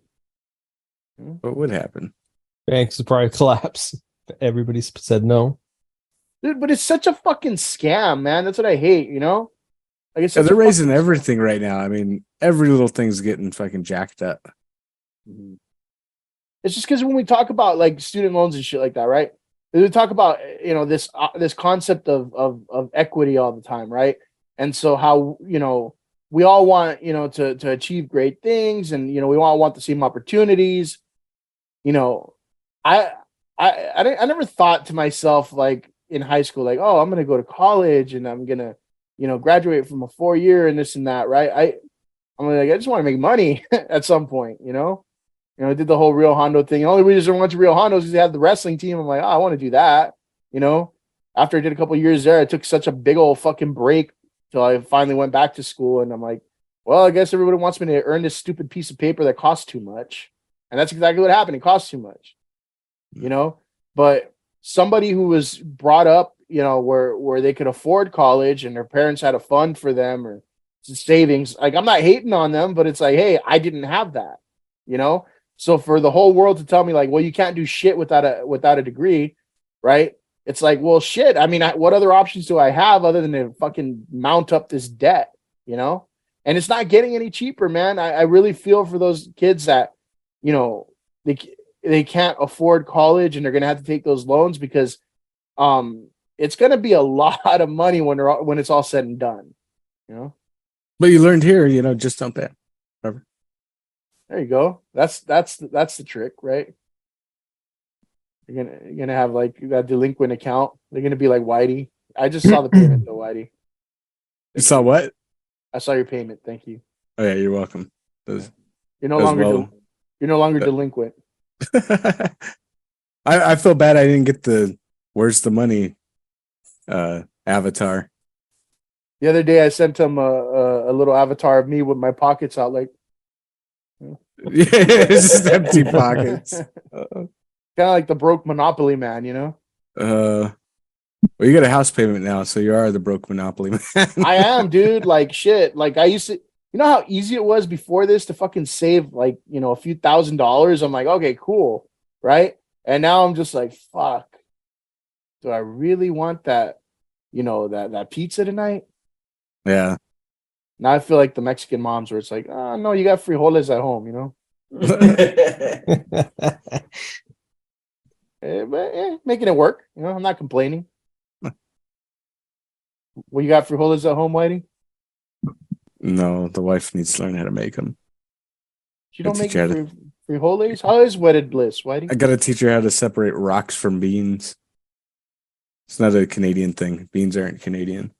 What would happen? Banks would probably collapse. Everybody said no. Dude, but it's such a fucking scam, man. That's what I hate, you know? Like, they're raising everything right now. I mean, every little thing's getting fucking jacked up. Mm-hmm. It's just because when we talk about like student loans and shit like that, right? We talk about this concept of equity all the time, right? And so how we all want to achieve great things, and we all want the same opportunities. I never thought to myself like in high school like, oh, I'm gonna go to college and I'm gonna graduate from a 4-year and this and that, right? I'm like, I just want to make money at some point, I did the whole Rio Hondo thing. The only reason I went to Rio Hondo is because they had the wrestling team. I'm like, oh, I want to do that. After I did a couple of years there, I took such a big old fucking break till I finally went back to school. And I'm like, well, I guess everybody wants me to earn this stupid piece of paper that costs too much. And that's exactly what happened. It costs too much, But somebody who was brought up, where they could afford college and their parents had a fund for them or savings. Like, I'm not hating on them, but it's like, hey, I didn't have that, So for the whole world to tell me like, well, you can't do shit without a degree, right? It's like, well, shit. I mean, what other options do I have other than to fucking mount up this debt, And it's not getting any cheaper, man. I really feel for those kids that, they can't afford college and they're gonna have to take those loans because, it's gonna be a lot of money when it's all said and done, But you learned here, just don't pay. Whatever. There you go. That's the trick, right? You're gonna have like that delinquent account. They're gonna be like Whitey. I just saw the payment though, Whitey. You saw what? I saw your payment. Thank you. Oh yeah, you're welcome. You're no longer delinquent. I feel bad I didn't get the "Where's the money" avatar. The other day, I sent him a a little avatar of me with my pockets out, like it's just empty pockets. kind of like the broke Monopoly man, you know. Well, you got a house payment now, so you are the broke Monopoly man. I am, dude. Like shit. Like I used to, you know how easy it was before this to fucking save like, you know, a few $1,000s. I'm like, okay, cool, right? And now I'm just like, fuck. Do I really want that? You know, that pizza tonight? Yeah. Now I feel like the Mexican moms where it's like, oh no, you got frijoles at home, you know. But making it work, you know. I'm not complaining. Well, you got frijoles at home, Whitey? No, the wife needs to learn how to make them. You don't make frijoles? How is wedded bliss, Whitey? I gotta teach her how to separate rocks from beans. It's not a Canadian thing. Beans aren't Canadian.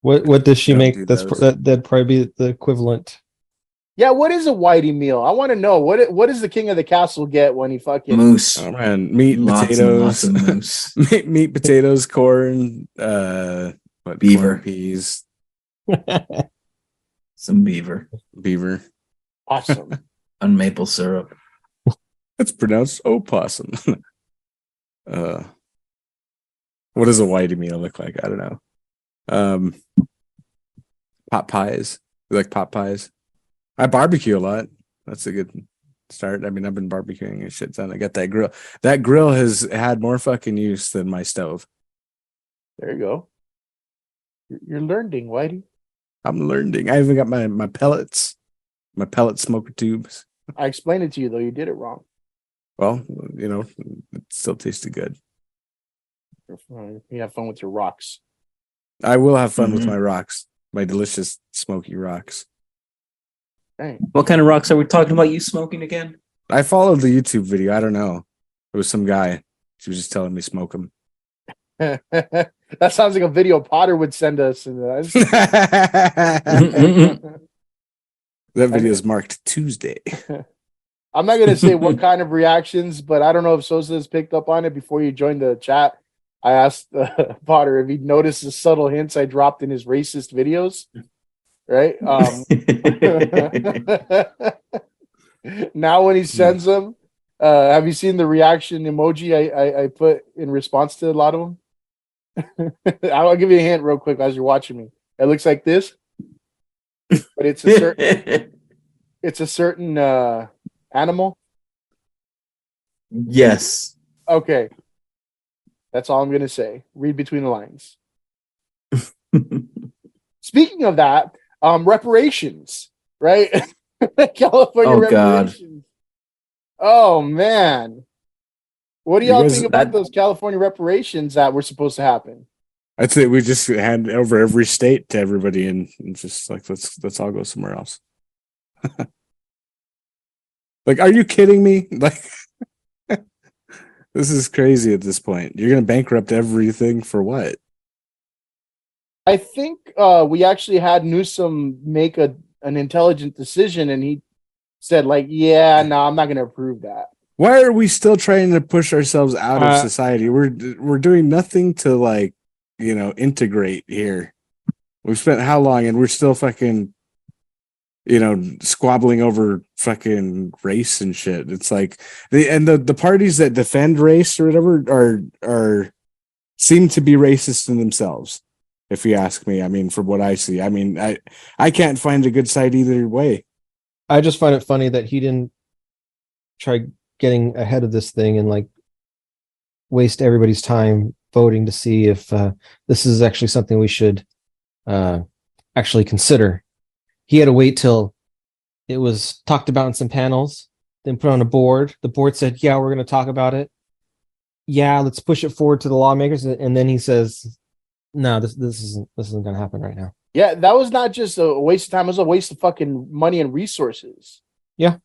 What does she make? That'd probably be the equivalent. Yeah, what is a Whitey meal? I want to know. What does the king of the castle get when he fucking moose? Oh man, meat, Lots potatoes, and lots of moose. meat, potatoes, corn, Beaver. corn, peas, Some beaver. Awesome. On maple syrup. It's pronounced opossum. What does a Whitey meal look like? I don't know. Pot pies. You like pot pies? I barbecue a lot. That's a good start. I mean, I've been barbecuing and shit ton. I got that grill. That grill has had more fucking use than my stove. There you go. You're learning, Whitey. I'm learning. I even got my pellets, my pellet smoker tubes. I explained it to you though. You did it wrong. Well, you know, it still tasted good. You have fun with your rocks. I will have fun with my rocks, my delicious smoky rocks. Dang. What kind of rocks are we talking about you smoking again? I followed the YouTube video. I don't know. It was some guy. She was just telling me smoke them. That sounds like a video Potter would send us. That video is marked Tuesday. I'm not going to say what kind of reactions, but I don't know if Sosa has picked up on it. Before you joined the chat, I asked Potter if he'd noticed the subtle hints I dropped in his racist videos. Right? Now when he sends them, have you seen the reaction emoji I put in response to a lot of them? I'll give you a hint real quick as you're watching me. It looks like this, but it's a certain animal. Yes. Okay. That's all I'm going to say. Read between the lines. Speaking of that, reparations, right? California reparations. God. Oh, man. What do y'all think about those California reparations that were supposed to happen? I'd say we just hand over every state to everybody and just like, let's all go somewhere else. Like, are you kidding me? Like, this is crazy at this point. You're going to bankrupt everything for what? I think we actually had Newsom make an intelligent decision, and he said, like, yeah, no, I'm not going to approve that. Why are we still trying to push ourselves out of society? We're doing nothing to, like, you know, integrate here. We've spent how long, and we're still fucking, you know, squabbling over fucking race and shit. It's like the parties that defend race or whatever are seem to be racist in themselves. If you ask me, I mean, from what I see, I mean, I can't find a good side either way. I just find it funny that he didn't try getting ahead of this thing and like waste everybody's time voting to see if this is actually something we should actually consider. He had to wait till it was talked about in some panels, then put on a board. The board said, yeah, we're going to talk about it. Yeah, let's push it forward to the lawmakers. And then he says, no, this isn't going to happen right now. Yeah, that was not just a waste of time. It was a waste of fucking money and resources. Yeah.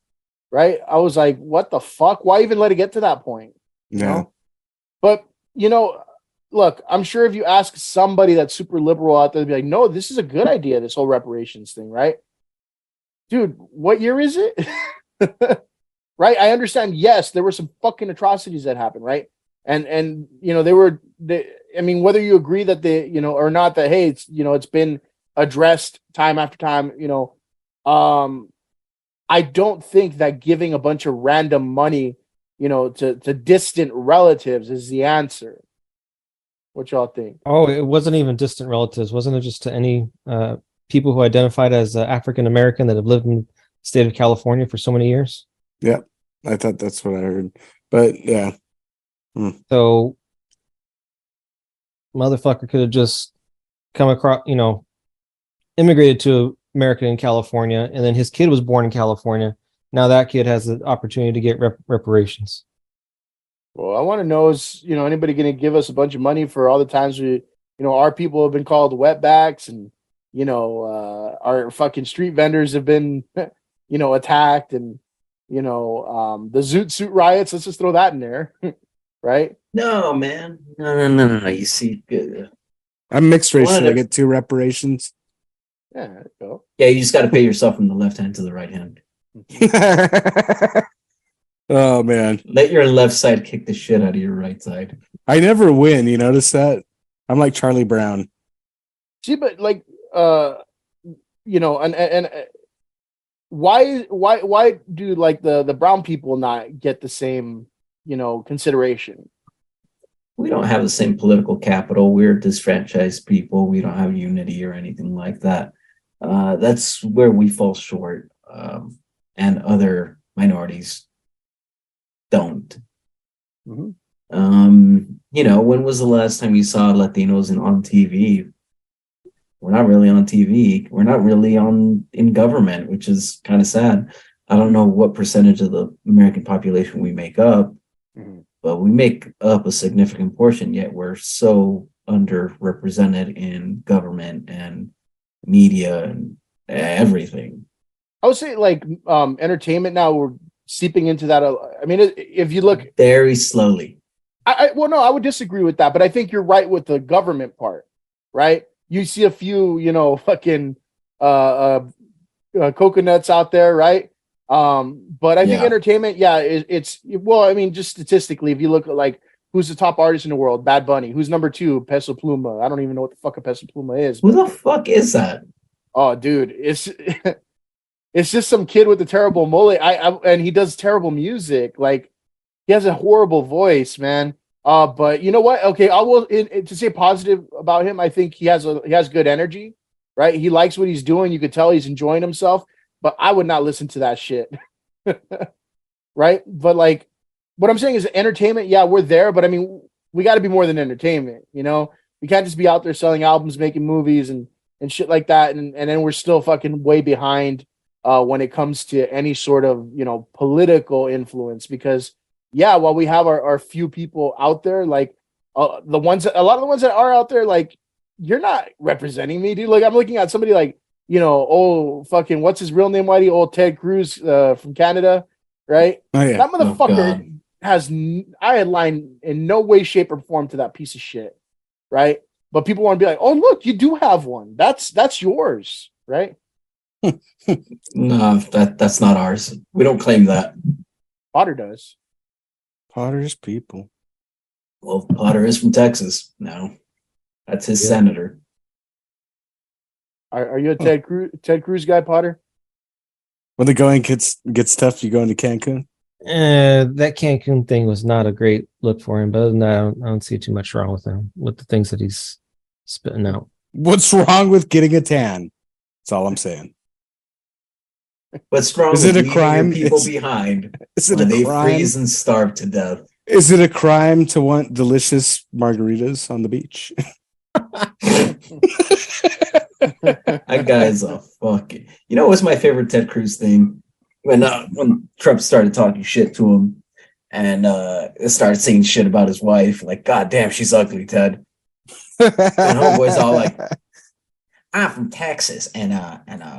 Right? I was like, what the fuck? Why even let it get to that point? You know? But, you know, look, I'm sure if you ask somebody that's super liberal out there, they'll be like, no, this is a good idea, this whole reparations thing, right? Dude, what year is it? Right? I understand, yes, there were some fucking atrocities that happened, right? And you know, I mean, whether you agree that they, you know, or not, that, hey, it's, you know, it's been addressed time after time. I don't think that giving a bunch of random money, to distant relatives is the answer. What y'all think? Oh, it wasn't even distant relatives. Wasn't it just to any people who identified as African American that have lived in the state of California for so many years? Yeah, I thought that's what I heard. But yeah. So motherfucker could have just come across, immigrated to America in California, and then his kid was born in California. Now that kid has the opportunity to get reparations. Well, I want to know is, anybody going to give us a bunch of money for all the times our people have been called wetbacks and, our fucking street vendors have been, attacked and, the Zoot Suit riots. Let's just throw that in there. Right? No, man. No. You see, I'm mixed race. Should I get 2 reparations? Yeah, there you go. Yeah, you just got to pay yourself from the left hand to the right hand. Oh, man. Let your left side kick the shit out of your right side. I never win. You notice that? I'm like Charlie Brown. See, but like, and why do like the brown people not get the same, consideration? We don't have the same political capital. We're disfranchised people. We don't have unity or anything like that. That's where we fall short. And other minorities don't. Mm-hmm. When was the last time you saw Latinos on TV? We're not really on TV. We're not really in government, which is kind of sad. I don't know what percentage of the American population we make up, but we make up a significant portion, yet we're so underrepresented in government and media and everything. I would say like entertainment now we're seeping into that. I mean, if you look very slowly. I would disagree with that, but I think you're right with the government part, right? You see a few, fucking coconuts out there, right? But I think entertainment, it's just statistically, if you look at like who's the top artist in the world, Bad Bunny. Who's number 2, Peso Pluma. I don't even know what the fuck a Peso Pluma is. Who the fuck is that? Oh, dude, it's just some kid with a terrible mullet. And he does terrible music. Like he has a horrible voice, man. But you know what? Okay, I will to say positive about him. I think he has good energy, right? He likes what he's doing. You could tell he's enjoying himself. But I would not listen to that shit, right? But like, what I'm saying is entertainment. Yeah, we're there, but I mean, we got to be more than entertainment. We can't just be out there selling albums, making movies, and shit like that, and then we're still fucking way behind when it comes to any sort of political influence. Because while we have our few people out there, like a lot of the ones that are out there, like you're not representing me, dude. Like I'm looking at somebody like. Fucking what's his real name, Whitey? Old Ted Cruz from Canada, right? Oh, yeah. That motherfucker has I had line in no way, shape, or form to that piece of shit, right? But people want to be like, oh, look, you do have one. That's yours, right? No, that's not ours. We don't claim that. Potter does. Potter's people. Well, Potter is from Texas. No, that's his senator. Are you a Ted Cruz guy, Potter? When the going gets tough, you go into Cancun? That Cancun thing was not a great look for him, but other than that, I don't see too much wrong with him, with the things that he's spitting out. What's wrong with getting a tan? That's all I'm saying. What's wrong is with it a crime? People behind is it when a they crime? freeze and starve to death? Is it a crime to want delicious margaritas on the beach? That guy's a fucking. What's my favorite Ted Cruz thing? When Trump started talking shit to him, and started saying shit about his wife, like, God damn, she's ugly, Ted. And homeboy's all like, I'm from Texas, and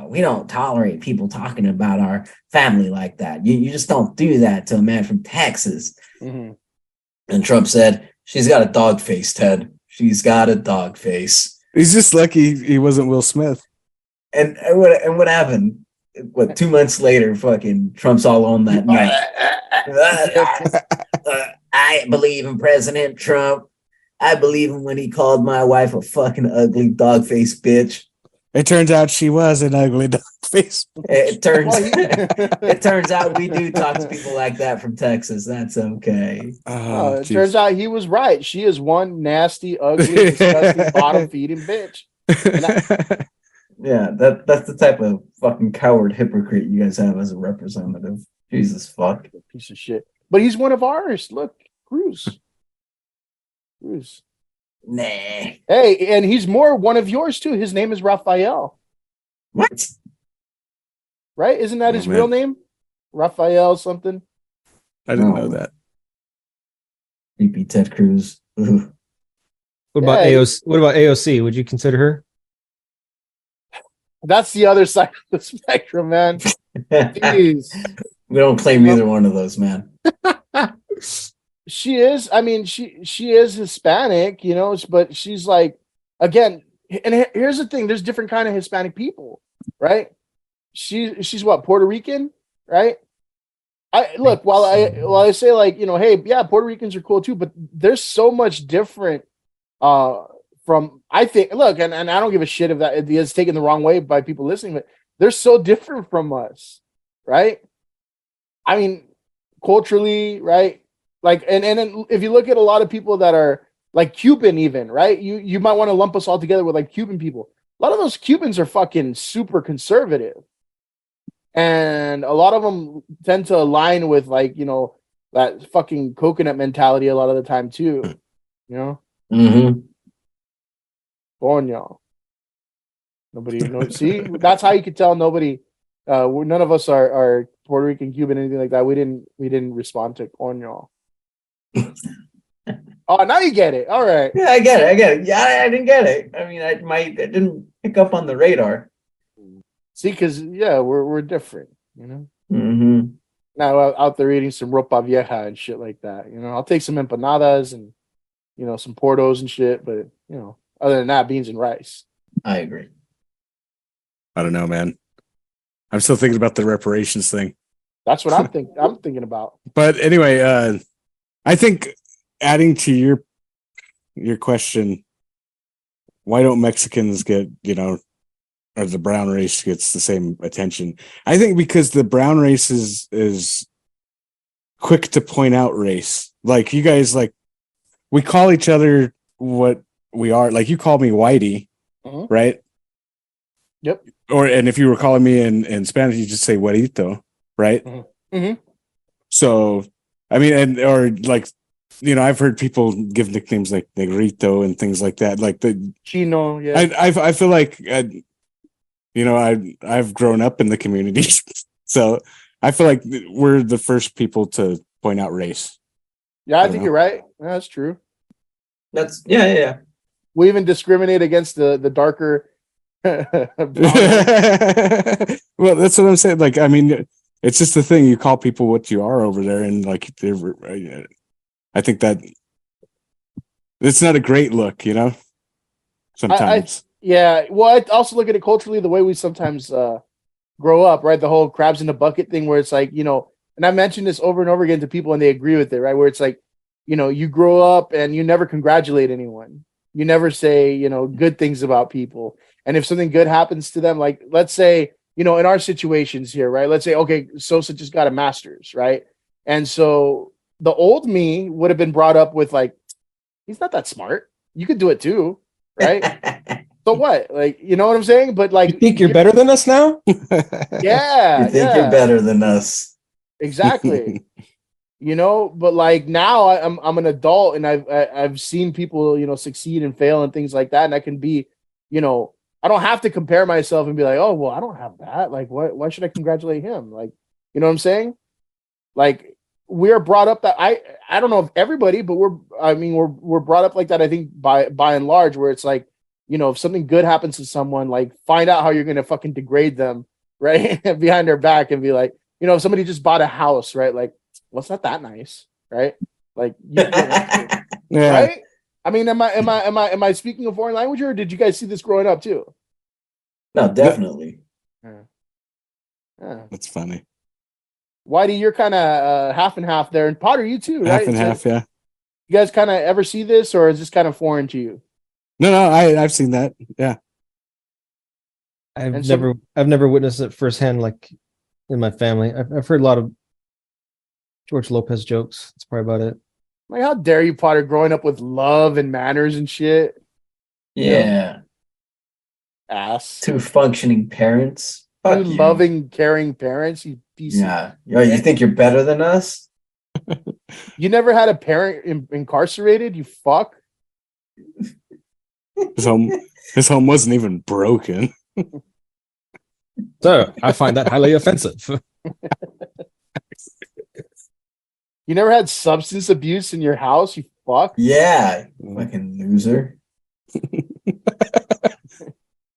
we don't tolerate people talking about our family like that. You just don't do that to a man from Texas. Mm-hmm. And Trump said, she's got a dog face, Ted. She's got a dog face. He's just lucky he wasn't Will Smith. And what happened? 2 months later, fucking Trump's all on that night. I believe in President Trump. I believe him when he called my wife a fucking ugly dog-faced bitch. It turns out she was an ugly dog face. It turns out we do talk to people like that from Texas. That's okay. It turns out he was right. She is one nasty, ugly, disgusting, bottom-feeding bitch. Yeah, that's the type of fucking coward hypocrite you guys have as a representative. Jesus fuck. Piece of shit. But he's one of ours. Look, Cruz. Nah. Hey, and he's more one of yours too. His name is Raphael. What? Right? Isn't that his real name? Raphael something? I didn't know that. Creepy Ted Cruz. Ugh. What about AOC? What about AOC? Would you consider her? That's the other side of the spectrum, man. Jeez. We don't claim either one of those, man. She is. I mean, she is Hispanic, you know, but she's like, again, and here's the thing: there's different kind of Hispanic people, right? She's what, Puerto Rican, right? I look, while I say, like, you know, hey, yeah, Puerto Ricans are cool too, but there's so much different from, I think, look, and I don't give a shit if that is taken the wrong way by people listening, but they're so different from us, right? I mean, culturally, right? Like, and if you look at a lot of people that are like Cuban, even, right? You might want to lump us all together with like Cuban people. A lot of those Cubans are fucking super conservative. And a lot of them tend to align with, like, you know, that fucking coconut mentality a lot of the time too. You know? Mm-hmm. Coño. See, that's how you could tell nobody. None of us are Puerto Rican, Cuban, anything like that. We didn't respond to coño. Oh, now you get it. All right. Yeah, I get it. Yeah, I didn't get it. I mean, I didn't pick up on the radar. See, because yeah, we're different, you know. Mm-hmm. Now out there eating some ropa vieja and shit like that. You know, I'll take some empanadas and, you know, some portos and shit, but, you know, other than that, beans and rice. I agree. I don't know, man. I'm still thinking about the reparations thing. That's what I'm thinking about. But anyway, I think adding to your question, why don't Mexicans get, you know, or the brown race gets the same attention? I think because the brown race is quick to point out race. Like, you guys, like, we call each other what we are. Like, you call me Whitey, right? Yep. And if you were calling me in Spanish, you just say güerito, right? Mm-hmm. So, I mean, or like, you know, I've heard people give nicknames like Negrito and things like that. Like the Chino, yeah. I feel like, you know, I've grown up in the community, so I feel like we're the first people to point out race. Yeah, I think you're right. Yeah, that's true. That's yeah. We even discriminate against the darker. Well, that's what I'm saying. Like, I mean, it's just the thing. You call people what you are over there, and like, I think that it's not a great look, you know. Sometimes, yeah. Well, I also look at it culturally, the way we sometimes grow up, right? The whole crabs in the bucket thing, where it's like, you know, and I mentioned this over and over again to people, and they agree with it, right? Where it's like, you know, you grow up and you never congratulate anyone. You never say, you know, good things about people. And if something good happens to them, like, let's say, you know, in our situations here, right? Let's say, okay, Sosa just got a master's, right? And so the old me would have been brought up with, like, he's not that smart. You could do it too, right? So what? Like, you know what I'm saying? But like, you think you're better than us now? Yeah. You think you're better than us. Exactly. You know, but like now I'm an adult, and I've seen people, you know, succeed and fail and things like that. And I can be, you know, I don't have to compare myself and be like, oh, well, I don't have that. Like, why should I congratulate him? Like, you know what I'm saying? Like, we're brought up that I don't know if everybody, but we're brought up like that. I think by and large, where it's like, you know, if something good happens to someone, like, find out how you're going to fucking degrade them, right? Behind their back, and be like, you know, if somebody just bought a house, right? Like, well, it's not that nice, right? Like, yeah. Right? I mean, am I speaking a foreign language, or did you guys see this growing up too? No, definitely. Yeah. That's funny. Whitey, you're kind of half and half there, and Potter, you too, right? Half and half, yeah. You guys kind of ever see this, or is this kind of foreign to you? No, I've seen that. Yeah. I've never witnessed it firsthand, like in my family. I've heard a lot of George Lopez jokes. That's probably about it. Like, how dare you, Potter, growing up with love and manners and shit? Yeah. Ass. Two functioning parents. Two Fuck you. loving, caring parents. You piece Yeah. Yo, you think you're better than us? You never had a parent incarcerated? You fuck. His home wasn't even broken. So I find that highly offensive. You never had substance abuse in your house? You fuck. Yeah. Fucking loser.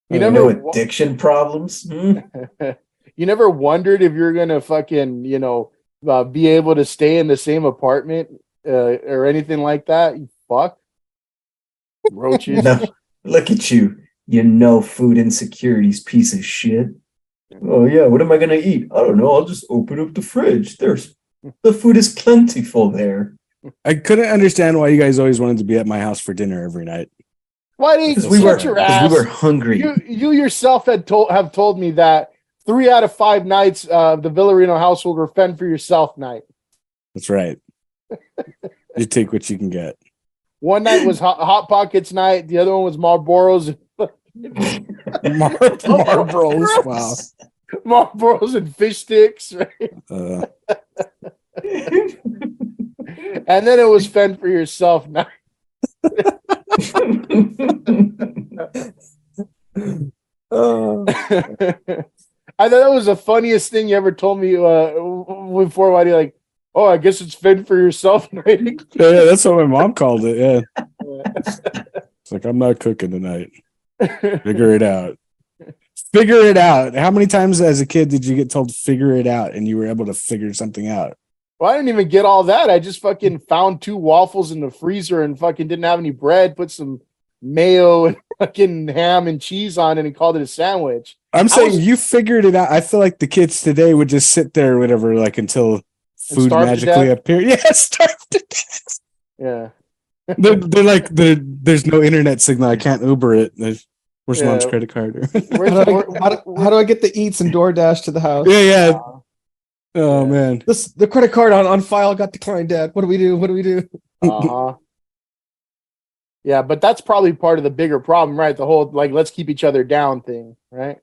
You never no addiction problems. You never wondered if you're gonna fucking, be able to stay in the same apartment or anything like that? You fuck. Roaches. No, look at you. Food insecurities, piece of shit. Oh yeah, what am I gonna eat? I don't know. I'll just open up the fridge. The food is plentiful there. I couldn't understand why you guys always wanted to be at my house for dinner every night. Why did you shut your ass? We were hungry. You yourself have told me that 3 out of 5 nights the Villarino household were fend for yourself night. That's right. You take what you can get. One night was Hot Pockets night. The other one was Marlboros. Marlboros. Wow. Marlboros and fish sticks. Right? And then it was fend for yourself night. I thought that was the funniest thing you ever told me before. Why do you oh, I guess it's fend for yourself night. Yeah, that's what my mom called it. Yeah. It's like, I'm not cooking tonight. Figure it out. Figure it out. How many times as a kid did you get told to figure it out and you were able to figure something out? Well, I didn't even get all that. I just fucking found 2 waffles in the freezer and fucking didn't have any bread, put some mayo and fucking ham and cheese on it and called it a sandwich. I'm saying you figured it out. I feel like the kids today would just sit there or whatever, until food magically appeared. Yeah, starve to death. Yeah. They're like, there's no internet signal. I can't Uber it. Where's mom's credit card? How do I get the eats and DoorDash to the house? Yeah. Oh man, the credit card on file got declined, Dad. What do we do? Yeah, but that's probably part of the bigger problem, right? The whole let's keep each other down thing, right?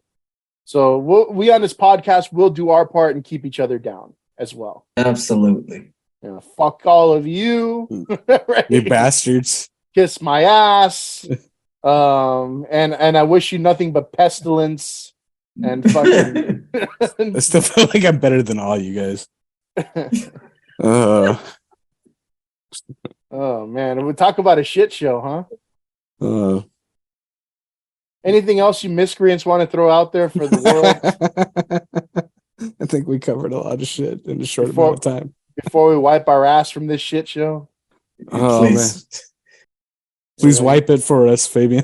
So we on this podcast will do our part and keep each other down as well. Absolutely. Fuck all of you, right? You bastards. Kiss my ass. And I wish you nothing but pestilence and fucking. I still feel like I'm better than all you guys. Oh man, we talk about a shit show, huh? Anything else you miscreants want to throw out there for the world? I think we covered a lot of shit in a short amount of time. Before we wipe our ass from this shit show. Oh, please. Man. Please wipe it for us, Fabian.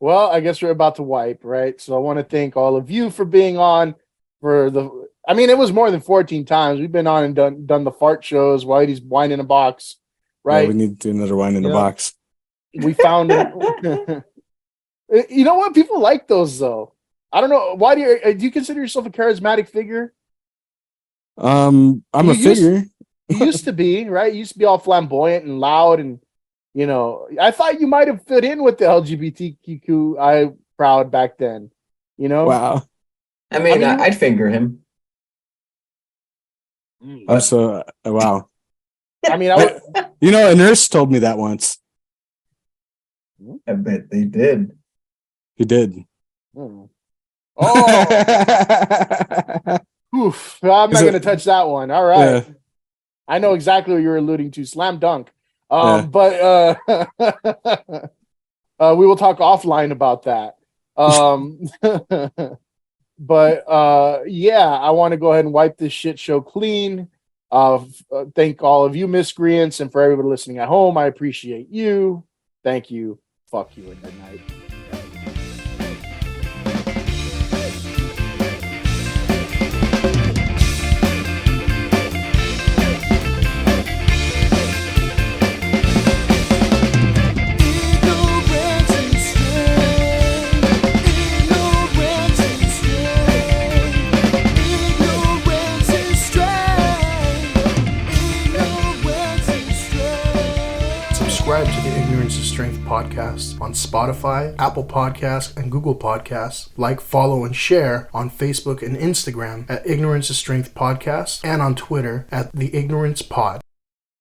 Well, I guess we're about to wipe, right? So I want to thank all of you for being on it was more than 14 times. We've been on and done the fart shows, Whitey's Wine in a Box, right? Yeah, we need to do another Wine in a Box. We found it. You know what? People like those, though. I don't know. Why do you consider yourself a charismatic figure? I'm a figure. You used to be, right? You used to be all flamboyant and loud and, I thought you might have fit in with the LGBTQI crowd back then, Wow. I'd finger him. Also, wow. A nurse told me that once. I bet they did. He did. Oh. Oof. I'm not going to touch that one. All right. Yeah. I know exactly what you're alluding to. Slam dunk. But we will talk offline about that. But I want to go ahead and wipe this shit show clean. Thank all of you miscreants, and for everybody listening at home, I appreciate you. Thank you. Fuck you and good night. Strength Podcast on Spotify, Apple Podcasts, and Google Podcasts. Like, follow, and share on Facebook and Instagram at Ignorance is Strength Podcast, and on Twitter at The Ignorance Pod.